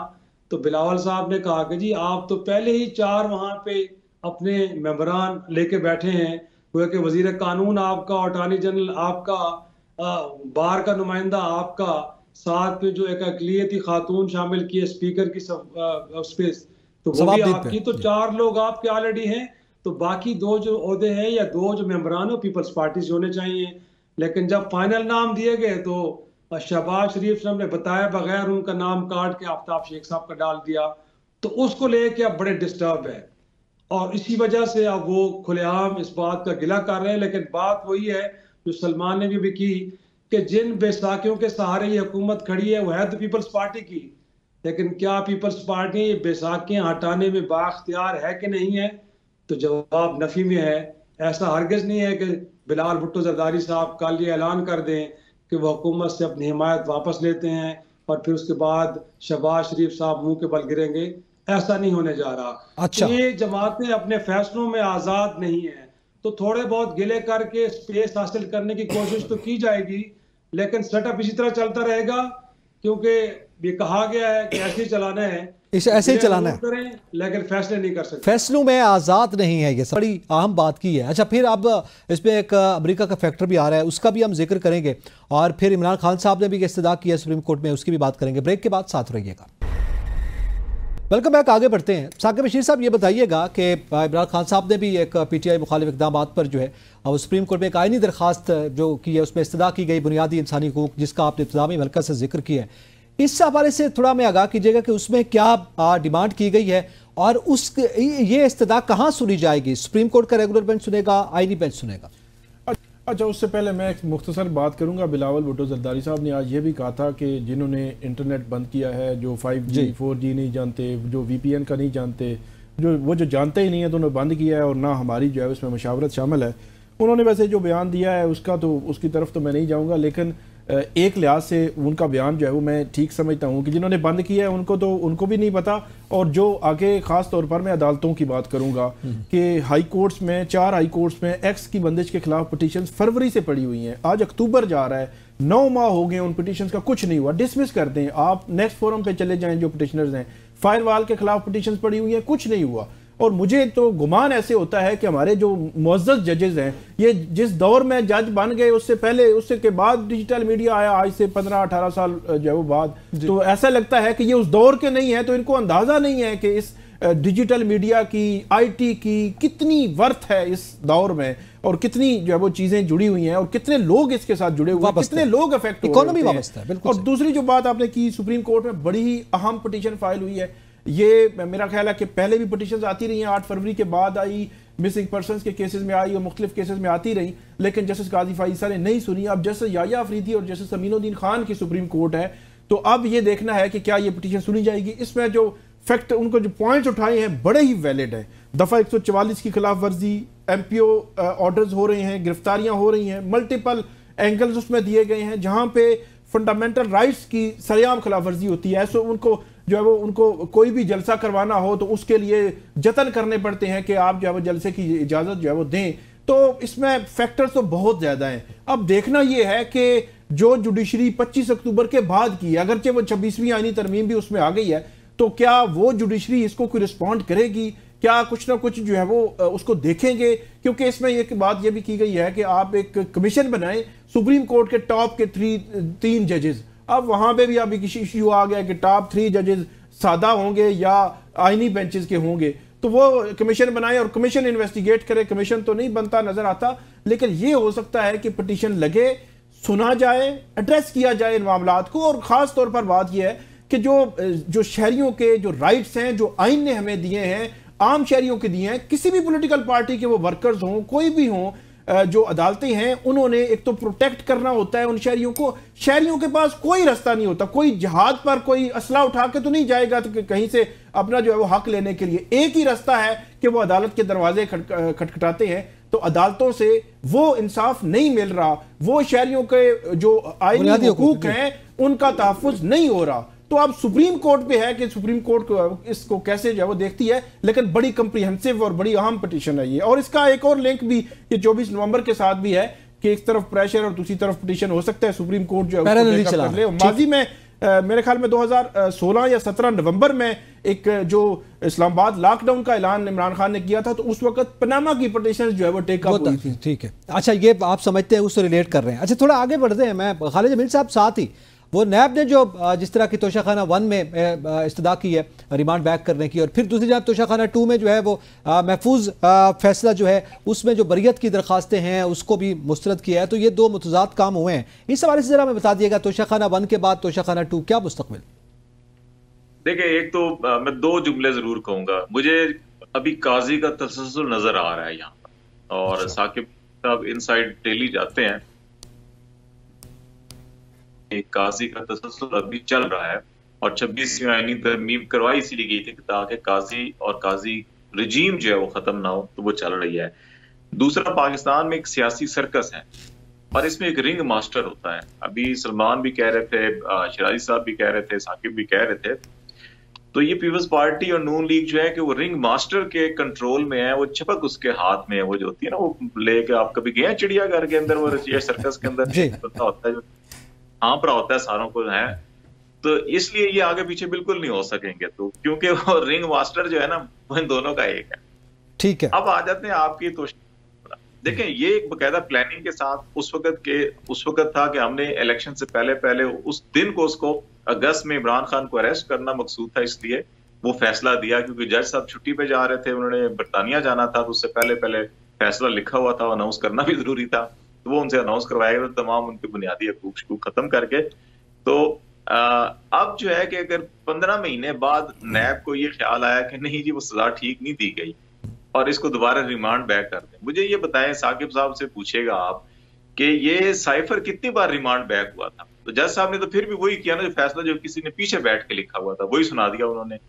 तो बिलावल साहब ने कहा कि जी आप तो पहले ही 4 वहाँ पे अपने मेंबरान लेके बैठे हैं, वो कि वजीर कानून आपका, अटॉर्नी जनरल आपका, बार का नुमाइंदा आपका, साथ में जो एक अक़लियती खातून शामिल की है स्पीकर की स्पेस, तो वो भी आपकी, तो 4 लोग आपके ऑलरेडी हैं। तो बाकी 2 जो ओहदे हैं या 2 जो मेंबरान पीपल्स पार्टी से होने चाहिए। लेकिन जब फाइनल नाम दिए गए तो शहबाज शरीफ साहब ने बताया बगैर उनका नाम काट के आफ्ताब शेख साहब का डाल दिया, तो उसको लेके अब बड़े डिस्टर्ब है और इसी वजह से अब वो खुलेआम इस बात का गिला कर रहे हैं। लेकिन बात वही है जो सलमान ने भी की कि जिन बेसाखियों के सहारे ये हुकूमत खड़ी है वो है तो पीपल्स पार्टी की, लेकिन क्या पीपल्स पार्टी ये बेसाखियां हटाने में बाख्तियार है कि नहीं है, तो जवाब नफी में है। ऐसा हरगिज नहीं है कि बिलावल भुट्टो जरदारी साहब कल ये ऐलान कर दें कि वो हुकूमत से अपनी हिमायत वापस लेते हैं और फिर उसके बाद शहबाज शरीफ साहब मुंह के बल गिरेंगे, ऐसा नहीं होने जा रहा। अच्छा। तो ये जमातें अपने फैसलों में आज़ाद नहीं है, तो थोड़े बहुत गिले करके स्पेस हासिल करने की कोशिश तो की जाएगी, लेकिन सेटअप इसी तरह चलता रहेगा, क्योंकि ये कहा गया है कि ऐसे ही चलाना है, इसे ऐसे ही चलाना है, लेकिन फैसले नहीं कर सकते, फैसलों में आज़ाद नहीं है। ये बड़ी अहम बात की है। अच्छा, फिर अब इसमें एक अमेरिका का फैक्टर भी आ रहा है, उसका भी हम जिक्र करेंगे, और फिर इमरान खान साहब ने भी इस्तदा किया सुप्रीम कोर्ट में, उसकी भी बात करेंगे। ब्रेक के बाद साथ रहिएगा। Welcome back. आगे बढ़ते हैं। साकिब बशीर साहब, ये बताइएगा कि इमरान खान साहब ने भी एक PTI मुखालिफ इक़दाम पर जो है और सुप्रीम कोर्ट में एक आईनी दरख्वास्त जो की है, उसमें इस्तदा की गई बुनियादी इंसानी हुकूक, जिसका आपने इब्तिदाई हल्का से जिक्र किया है, इस हवाले से थोड़ा हमें आगाह कीजिएगा कि उसमें क्या डिमांड की गई है और ये इस्तदा कहाँ सुनी जाएगी? सुप्रीम कोर्ट का रेगुलर बेंच सुनेगा, आईनी बेंच सुनेगा? अच्छा, उससे पहले मैं एक मुख्तसर बात करूंगा। बिलावल भुट्टो जरदारी साहब ने आज ये भी कहा था कि जिन्होंने इंटरनेट बंद किया है, जो 5G 4G नहीं जानते, जो VPN का नहीं जानते, जो जानते ही नहीं है, तो उन्होंने बंद किया है और ना हमारी जो है उसमें मशावरत शामिल है। उन्होंने वैसे जो बयान दिया है उसकी तरफ तो मैं नहीं जाऊँगा, लेकिन एक लिहाज से उनका बयान जो है वो मैं ठीक समझता हूँ कि जिन्होंने बंद किया है उनको भी नहीं पता। और जो आगे ख़ास तौर पर मैं अदालतों की बात करूँगा कि हाई कोर्ट्स में 4 हाई कोर्ट्स में एक्स की बंदिश के खिलाफ पिटीशन फरवरी से पड़ी हुई हैं, आज अक्टूबर जा रहा है, 9 माह हो गए उन पिटीशन का, कुछ नहीं हुआ। डिसमिस कर दें, आप नेक्स्ट फोरम पे चले जाएं, जो पिटिशनर्स हैं, फायरवॉल के खिलाफ पिटीशन पड़ी हुई हैं, कुछ नहीं हुआ। और मुझे तो गुमान ऐसे होता है कि हमारे जो मुअज़्ज़ज़ जजेस हैं, ये जिस दौर में जज बन गए उससे पहले, उससे के बाद डिजिटल मीडिया आया, आज से 15-18 साल जो है वो बाद, तो ऐसा लगता है कि ये उस दौर के नहीं है, तो इनको अंदाजा नहीं है कि इस डिजिटल मीडिया की, IT की कितनी वर्थ है इस दौर में, और कितनी जो है वो चीजें जुड़ी हुई हैं, और कितने लोग इसके साथ जुड़े हुए हैं, कितने लोग अफेक्ट हो रहे हैं। और दूसरी जो बात आपने की, सुप्रीम कोर्ट में बड़ी ही अहम पिटीशन फाइल हुई है। ये मेरा ख्याल है कि पहले भी पिटीशंस आती रही हैं, 8 फरवरी के बाद आई, मिसिंग पर्सनस के केसेस में आई और मुख्तलिफ केसेस में आती रही, लेकिन जस्टिस काजी फाइसा ने नहीं सुनी। अब जस्टिस याया अफरीदी और जस्टिस अमीनुद्दीन खान की सुप्रीम कोर्ट है, तो अब ये देखना है कि क्या ये पिटीशन सुनी जाएगी। इसमें जो फैक्ट उनको जो पॉइंट्स उठाए हैं बड़े ही वैलिड है। दफ़ा 144 की खिलाफ वर्जी, MPO ऑर्डर्स हो रहे हैं, गिरफ्तारियां हो रही हैं, मल्टीपल एंगल्स उसमें दिए गए हैं जहां पे फंडामेंटल राइट्स की सरेआम खिलाफ वर्जी होती है। ऐसे उनको जो है वो उनको कोई भी जलसा करवाना हो तो उसके लिए जतन करने पड़ते हैं कि आप जो है वो जलसे की इजाज़त जो है वो दें। तो इसमें फैक्टर्स तो बहुत ज़्यादा हैं। अब देखना ये है कि जो जुडिशरी 25 अक्टूबर के बाद की, अगरचे वो 26वीं आईनी तरमीम भी उसमें आ गई है, तो क्या वो जुडिशरी इसको कोई रिस्पॉन्ड करेगी? क्या कुछ ना कुछ जो है वो उसको देखेंगे? क्योंकि इसमें एक बात ये भी की गई है कि आप एक कमीशन बनाएं सुप्रीम कोर्ट के टॉप के 3 जजेस। अब वहां पे भी अब एक इश्यू आ गया कि टॉप 3 जजेस सादा होंगे या आईनी बेंचेस के होंगे, तो वो कमीशन बनाए और कमीशन इन्वेस्टिगेट करे। कमीशन तो नहीं बनता नजर आता, लेकिन ये हो सकता है कि पिटीशन लगे, सुना जाए, एड्रेस किया जाए इन मामलात को। और खास तौर पर बात यह है कि जो शहरियों के जो राइट्स हैं, जो आइन ने हमें दिए हैं, आम शहरियों के दिए हैं, किसी भी पॉलिटिकल पार्टी के वो वर्कर्स हों, कोई भी हों, जो अदालतें हैं उन्होंने एक तो प्रोटेक्ट करना होता है उन शहरियों को। शहरियों के पास कोई रास्ता नहीं होता, कोई जहाज पर कोई असला उठा के तो नहीं जाएगा तो कहीं से अपना जो है वो हक लेने के लिए। एक ही रास्ता है कि वो अदालत के दरवाजे खटखटाते हैं। तो अदालतों से वो इंसाफ नहीं मिल रहा, वो शहरियों के जो आईनी हुकूक हैं उनका तहफ्फुज़ नहीं हो रहा। तो अब सुप्रीम कोर्ट पे है कि सुप्रीम कोर्ट को इसको कैसे जो है वो देखती है, लेकिन बड़ी कंप्रीहेंसिव और बड़ी अहम पिटीशन है ये। और इसका एक और लिंक भी ये 24 नवंबर के साथ भी है कि एक तरफ प्रेशर और दूसरी तरफ पिटीशन हो सकता है, सुप्रीम कोर्ट जो है माजी में मेरे ख्याल में 2016 या 17 नवंबर में एक जो इस्लामाबाद लॉकडाउन का ऐलान इमरान खान ने किया था, तो उस वक्त पनामा की पिटीशन जो है वो टेक अप हुई थी। ठीक है, अच्छा ये आप समझते हैं, उससे रिलेट कर रहे हैं। अच्छा थोड़ा आगे बढ़ते हैं, मैं खालिद जमील साहब साथ ही वो नैब ने जो जिस तरह की तोशाखाना 1 में इस्तदा की है रिमांड बैक करने की, और फिर दूसरी जानब तोशाखाना 2 में जो है वो महफूज फैसला जो है उसमें जो बरियत की दरखास्तें हैं उसको भी मुस्तरद किया है, तो ये दो मुतजाद काम हुए हैं। इस हवाले से जरा मैं बता दिएगा, तोशाखाना 1 के बाद तोशाखाना 2 क्या मुस्तकबिल? देखिए, एक तो मैं 2 जुमले जरूर कहूंगा। मुझे अभी काजी का तसलसल नजर आ रहा है यहाँ पर, और साकिब साहब इनसाइड डेली जाते हैं, एक काजी का तसलसल अभी चल रहा है, और 26वीं आईनी तरमीम करवाई इसीलिए गई थी ताकि काजी और काजी रजीम जो है वो खत्म ना हो, तो वो चल रही है। दूसरा, पाकिस्तान में एक सियासी सर्कस है और इसमें एक रिंग मास्टर होता है। अभी सलमान भी कह रहे थे, शराजी साहब भी कह रहे थे, साकिब भी कह रहे थे, तो ये पीपल्स पार्टी और नून लीग जो है कि वो रिंग मास्टर के कंट्रोल में है, वो चपक उसके हाथ में है, वो जो होती है ना, वो लेके आप कभी गए चिड़ियाघर के अंदर, वो सर्कस के अंदर पता होता है जो हाँप रहा होता है सारों को है, तो इसलिए ये आगे पीछे बिल्कुल नहीं हो सकेंगे, तो क्योंकि वो रिंग मास्टर जो है ना वो इन दोनों का एक है। ठीक है, अब आ जाते हैं आपकी तो देखें, ये एक बकायदा प्लानिंग के साथ उस वक्त था कि हमने इलेक्शन से पहले उस दिन को, उसको अगस्त में इमरान खान को अरेस्ट करना मकसूद था, इसलिए वो फैसला दिया, क्योंकि जज साहब छुट्टी पे जा रहे थे, उन्होंने बरतानिया जाना था, तो उससे पहले फैसला लिखा हुआ था, अनाउंस करना भी जरूरी था, तो वो उनसे अनाउंस करवाया गया, तमाम उनके बुनियादी हकूक खत्म करके। तो अब जो है कि अगर 15 महीने बाद नैब को ये ख्याल आया कि नहीं जी वो सजा ठीक नहीं दी गई और इसको दोबारा रिमांड बैक कर दें, मुझे ये बताएं, साकिब साहब से पूछेगा आप कि ये साइफर कितनी बार रिमांड बैक हुआ था? तो जज साहब ने तो फिर भी वही किया ना, जो फैसला जो किसी ने पीछे बैठ के लिखा हुआ था वही सुना दिया उन्होंने।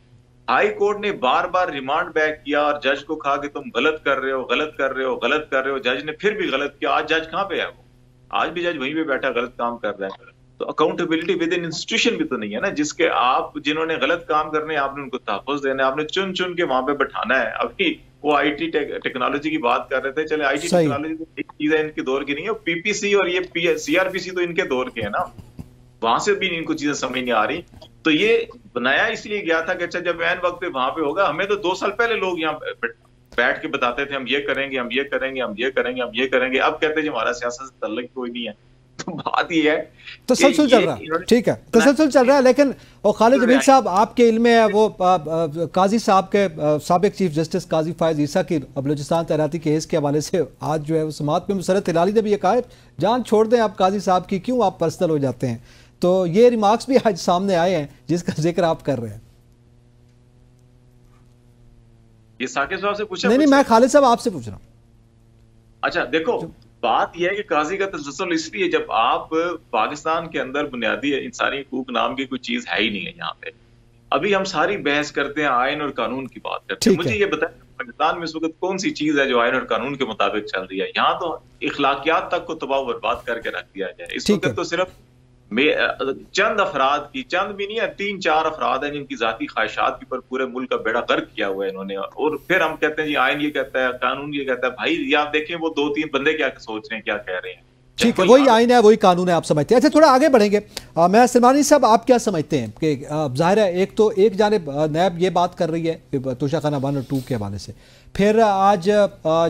हाई कोर्ट ने बार बार रिमांड बैक किया और जज को कहा कि तुम गलत कर रहे हो। जज ने फिर भी गलत किया। आज जज कहाँ पे है? वो आज भी जज वहीं पे बैठा गलत काम कर रहा है। तो अकाउंटेबिलिटी विद इन इंस्टीट्यूशन भी तो नहीं है ना, जिसके आप जिन्होंने गलत काम करने आपने उनको तहफ़्फ़ुज़ देना है, आपने चुन चुन के वहां पे बैठाना है। अभी वो आईटी टेक्नोलॉजी की बात कर रहे थे, चले आईटी टेक्नोलॉजी तो एक चीज है, इनके दौर की नहीं है। पीपीसी और ये सीआरपीसी तो इनके दौर के है ना, वहां से भी इनको चीजें समझ नहीं आ रही। तो ये बनाया इसलिए गया था कि अच्छा जब ऐन वक्त पे वहां पे होगा। हमें तो 2 साल पहले लोग यहाँ बैठ के बताते थे हम ये करेंगे, हम ये करेंगे, हम ये करेंगे, हम ये करेंगे। अब कहते हैं हमारा सियासत से तल्लुक कोई नहीं है। तो बात ये है तसलसल चल रहा है, ठीक है, तसलसल चल रहा है। लेकिन और खालिद जमील साहब आपके इल्म में है वो काजी साहब के साबिक चीफ जस्टिस काजी फायज ईसा की बलूचिस्तान तैनाती केस के हवाले से आज जो है वो समात में मुसरत हिलाली ने भी ये कहा जान छोड़ दें आप काजी साहब की, क्यों आप पर्सनल हो जाते हैं। तो ये रिमार्क्स भी आज सामने आए हैं जिसका जिक्र आप कर रहे हैं। ये साकिब साहब से पूछा? नहीं, मैं खालिद साहब आपसे पूछ रहा हूँ। अच्छा देखो, बात यह है कि काजी का तसलसल इसलिए जब आप पाकिस्तान के अंदर बुनियादी इंसानी हकूक नाम की कोई चीज है ही नहीं है। यहाँ पे अभी हम सारी बहस करते हैं, आयन और कानून की बात करते हैं। मुझे ये बताएं पाकिस्तान में इस वक्त कौन सी चीज है जो आयन और कानून के मुताबिक चल रही है? यहाँ तो इखलाकियात तक को तबाह बर्बाद करके रख दिया जाए। इस वक्त तो सिर्फ चंद अफराद की, चंद भी नहीं है, 3-4 अफराद हैं जिनकी जाती ख्वाहिशात के ऊपर पूरे मुल्क का बेड़ा गर्क किया हुआ है इन्होंने। और फिर हम कहते हैं जी आयन ये कहता है, कानून ये कहता है। भाई ये आप देखें वो 2-3 बंदे क्या सोच रहे हैं, क्या कह रहे हैं। ठीक है, वही आइन है, वही कानून है, आप समझते हैं। अच्छा थोड़ा आगे बढ़ेंगे। मैं सलमानी साहब आप क्या समझते हैं कि जाहिर है एक तो एक जानिब नैब ये बात कर रही है तोशाखाना 1 और 2 के हवाले से, फिर आज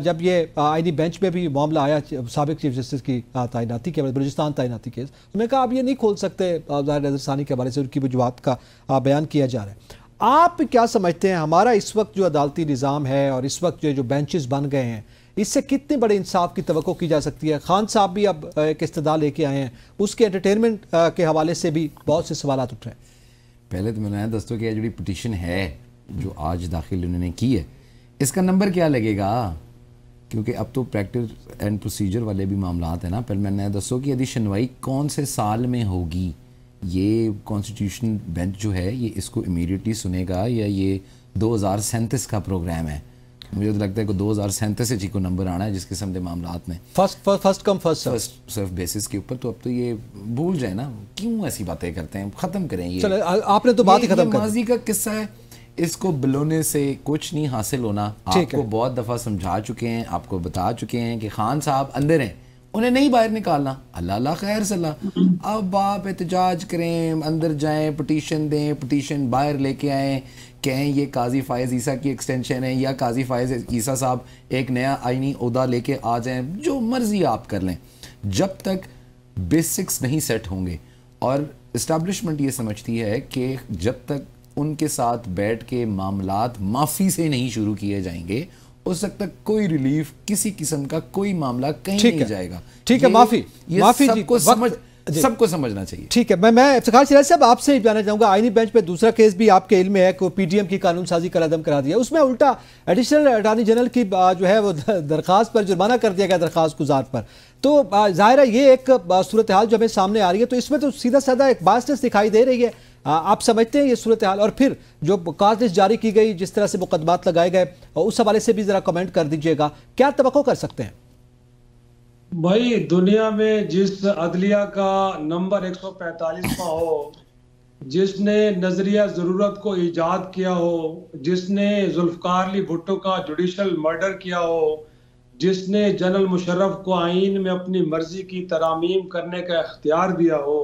जब ये आईनी बेंच में भी मामला आया साबिक चीफ जस्टिस की तैनाती के बलूचिस्तान तैनाती केस, उन्होंने कहा आप ये नहीं खोल सकते, ज़ाहिर नज़रसानी के हवाले से उनकी वजूहात का बयान किया जा रहा है। आप क्या समझते हैं हमारा इस वक्त जो अदालती निज़ाम है और इस वक्त जो बेंचेस बन गए हैं, इससे कितने बड़े इंसाफ की तवक्को की जा सकती है? खान साहब भी अब एक इस्तदा लेके आए हैं, उसके एंटरटेनमेंट के हवाले से भी बहुत से सवाल उठ रहे हैं। पहले तो मैंने दोस्तों कि जो पिटीशन है जो आज दाखिल उन्होंने की है, इसका नंबर क्या लगेगा? क्योंकि अब तो प्रैक्टिस एंड प्रोसीजर वाले भी मामला है ना। पहले मैंने दसो कि यदि सुनवाई कौन से साल में होगी, ये कॉन्स्टिट्यूशन बेंच जो है ये इसको इमीडिएटली सुनेगा या ये 2037 का प्रोग्राम है? मुझे तो लगता है कि 2037 को नंबर आना है जिस किस्म के मामलात में first come first serve basis के ऊपर। तो अब तो ये भूल जाए ना, क्यों ऐसी बातें करते हैं, ख़त्म करें ये। चलो आपने तो बात ही खत्म कर दी। माजी का किस्सा है, इसको बिलोने से कुछ नहीं हासिल होना। आपको बहुत दफ़ा समझा चुके हैं, आपको बता चुके हैं कि खान साहब अंदर हैं, उन्हें नहीं बाहर निकालना। अल्लाह अल्लाह खैर सलाह। अब आप एहतजाज करें, अंदर जाएं, पिटीशन दें, पिटीशन बाहर लेके आएँ, कहें ये काजी फायज़ ईसा की एक्सटेंशन है, या काजी फायज़ ईसा साहब एक नया आईनी ओहदा लेके आ जाएं, जो मर्जी आप कर लें। जब तक बेसिक्स नहीं सेट होंगे, और इस्टेब्लिशमेंट ये समझती है कि जब तक उनके साथ बैठ के मामलात माफ़ी से नहीं शुरू किए जाएंगे, उस वक्त तक कोई रिलीफ, किसी किस्म का कोई मामला कहीं नहीं जाएगा। ठीक है, माफ़ी सबको समझना चाहिए। ठीक है, मैं इफ्तिखार सिराज साहब आपसे ही जानना चाहूँगा, आईनी बेंच पे दूसरा केस भी आपके इल्म में है कि पीडीएम की कानून साजी का कदम करा दिया, उसमें उल्टा एडिशनल अटॉर्नी जनरल की जो है वो दरख्वास्त पर जुर्माना कर दिया गया, दरख्वास्त गुजार पर। तो ज़ाहिर है ये एक सूरत हाल जो हमें सामने आ रही है, तो इसमें तो सीधा साधा एक बायसनेस दिखाई दे रही है। आप समझते हैं ये सूरत हाल? और फिर जो कॉज लिस्ट जारी की गई, जिस तरह से मुकदमात लगाए गए, उस हवाले से भी ज़रा कमेंट कर दीजिएगा, क्या तवक्को कर सकते हैं? भाई दुनिया में जिस अदलिया का नंबर 145वां हो, जिसने नजरिया जरूरत को ईजाद किया हो, जिसने जुल्फकार अली भुट्टो का जुडिशल मर्डर किया हो, जिसने जनरल मुशर्रफ को आईन में अपनी मर्जी की तरामीम करने का इख्तियार दिया हो,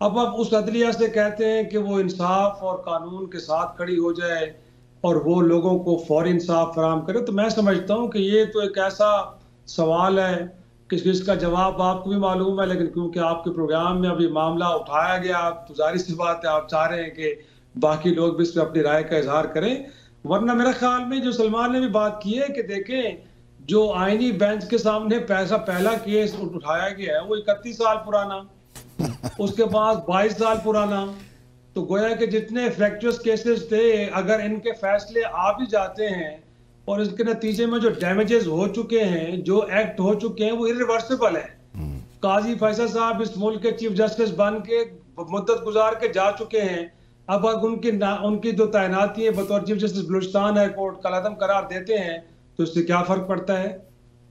अब आप उस अदलिया से कहते हैं कि वो इंसाफ और कानून के साथ खड़ी हो जाए और वो लोगों को फौरी इंसाफ फराहम करे। तो मैं समझता हूँ कि ये तो एक ऐसा सवाल है कि इसका जवाब आपको भी मालूम है, लेकिन क्योंकि आपके प्रोग्राम में अभी मामला उठाया गया, तो जाहिर सी बात है आप चाह रहे हैं कि बाकी लोग भी इस पर अपनी राय का इजहार करें। वरना मेरे ख्याल में जो सलमान ने भी बात की है कि देखें, जो आईनी बेंच के सामने पहला केस उठाया गया है वो 31 साल पुराना, उसके बाद 22 साल पुराना। तो गोया कि जितने फ्रैक्चर्स केसेस थे, अगर इनके फैसले आ भी जाते हैं और इसके नतीजे में जो डैमेजेस हो चुके हैं, जो एक्ट हो चुके हैं, वो इरिवर्सिबल है। काजी फैसल साहब इस मुल्क के चीफ जस्टिस बन के मुद्दत गुजार के जा चुके हैं। अब उनकी जो तैनाती है बतौर chief justice Balochistan high court कलअदम करार देते हैं, तो इससे क्या फर्क पड़ता है?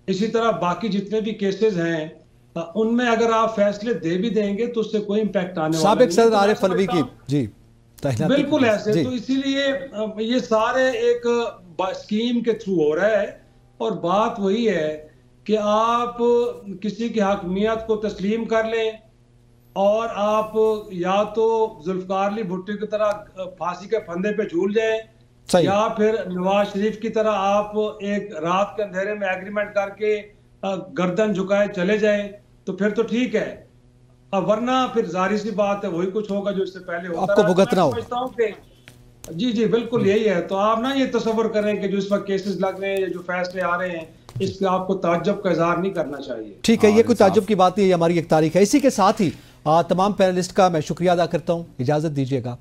इसी तरह बाकी जितने भी केसेस हैं उनमें अगर आप फैसले दे भी देंगे तो उससे कोई इम्पैक्ट आने वाला नहीं। सदर आरिफ अलवी की जी बिल्कुल ऐसे। तो इसीलिए ये सारे एक स्कीम के थ्रू हो रहा है, और बात वही है कि आप किसी की हकमियत को तस्लीम कर लें और आप या तो जुल्फकार अली भुट्टो की तरह फांसी के फंदे पे झूल जाएं, या फिर नवाज शरीफ की तरह आप एक रात के अंधेरे में एग्रीमेंट करके गर्दन झुकाए चले जाएं, तो फिर तो ठीक है। वरना फिर जाहिर सी बात है वही कुछ होगा जो इससे पहले होता आपको भुगतना हो। जी बिल्कुल यही है। तो आप ना ये तसव्वुर करें कि जो इस वक्त केसेस लग रहे हैं, जो फैसले आ रहे हैं, इस पे आपको ताज्जुब का इजहार नहीं करना चाहिए। ठीक है, ये कोई ताज्जुब की बात नहीं है, हमारी एक तारीख है। इसी के साथ ही तमाम पैनलिस्ट का मैं शुक्रिया अदा करता हूँ, इजाजत दीजिएगा।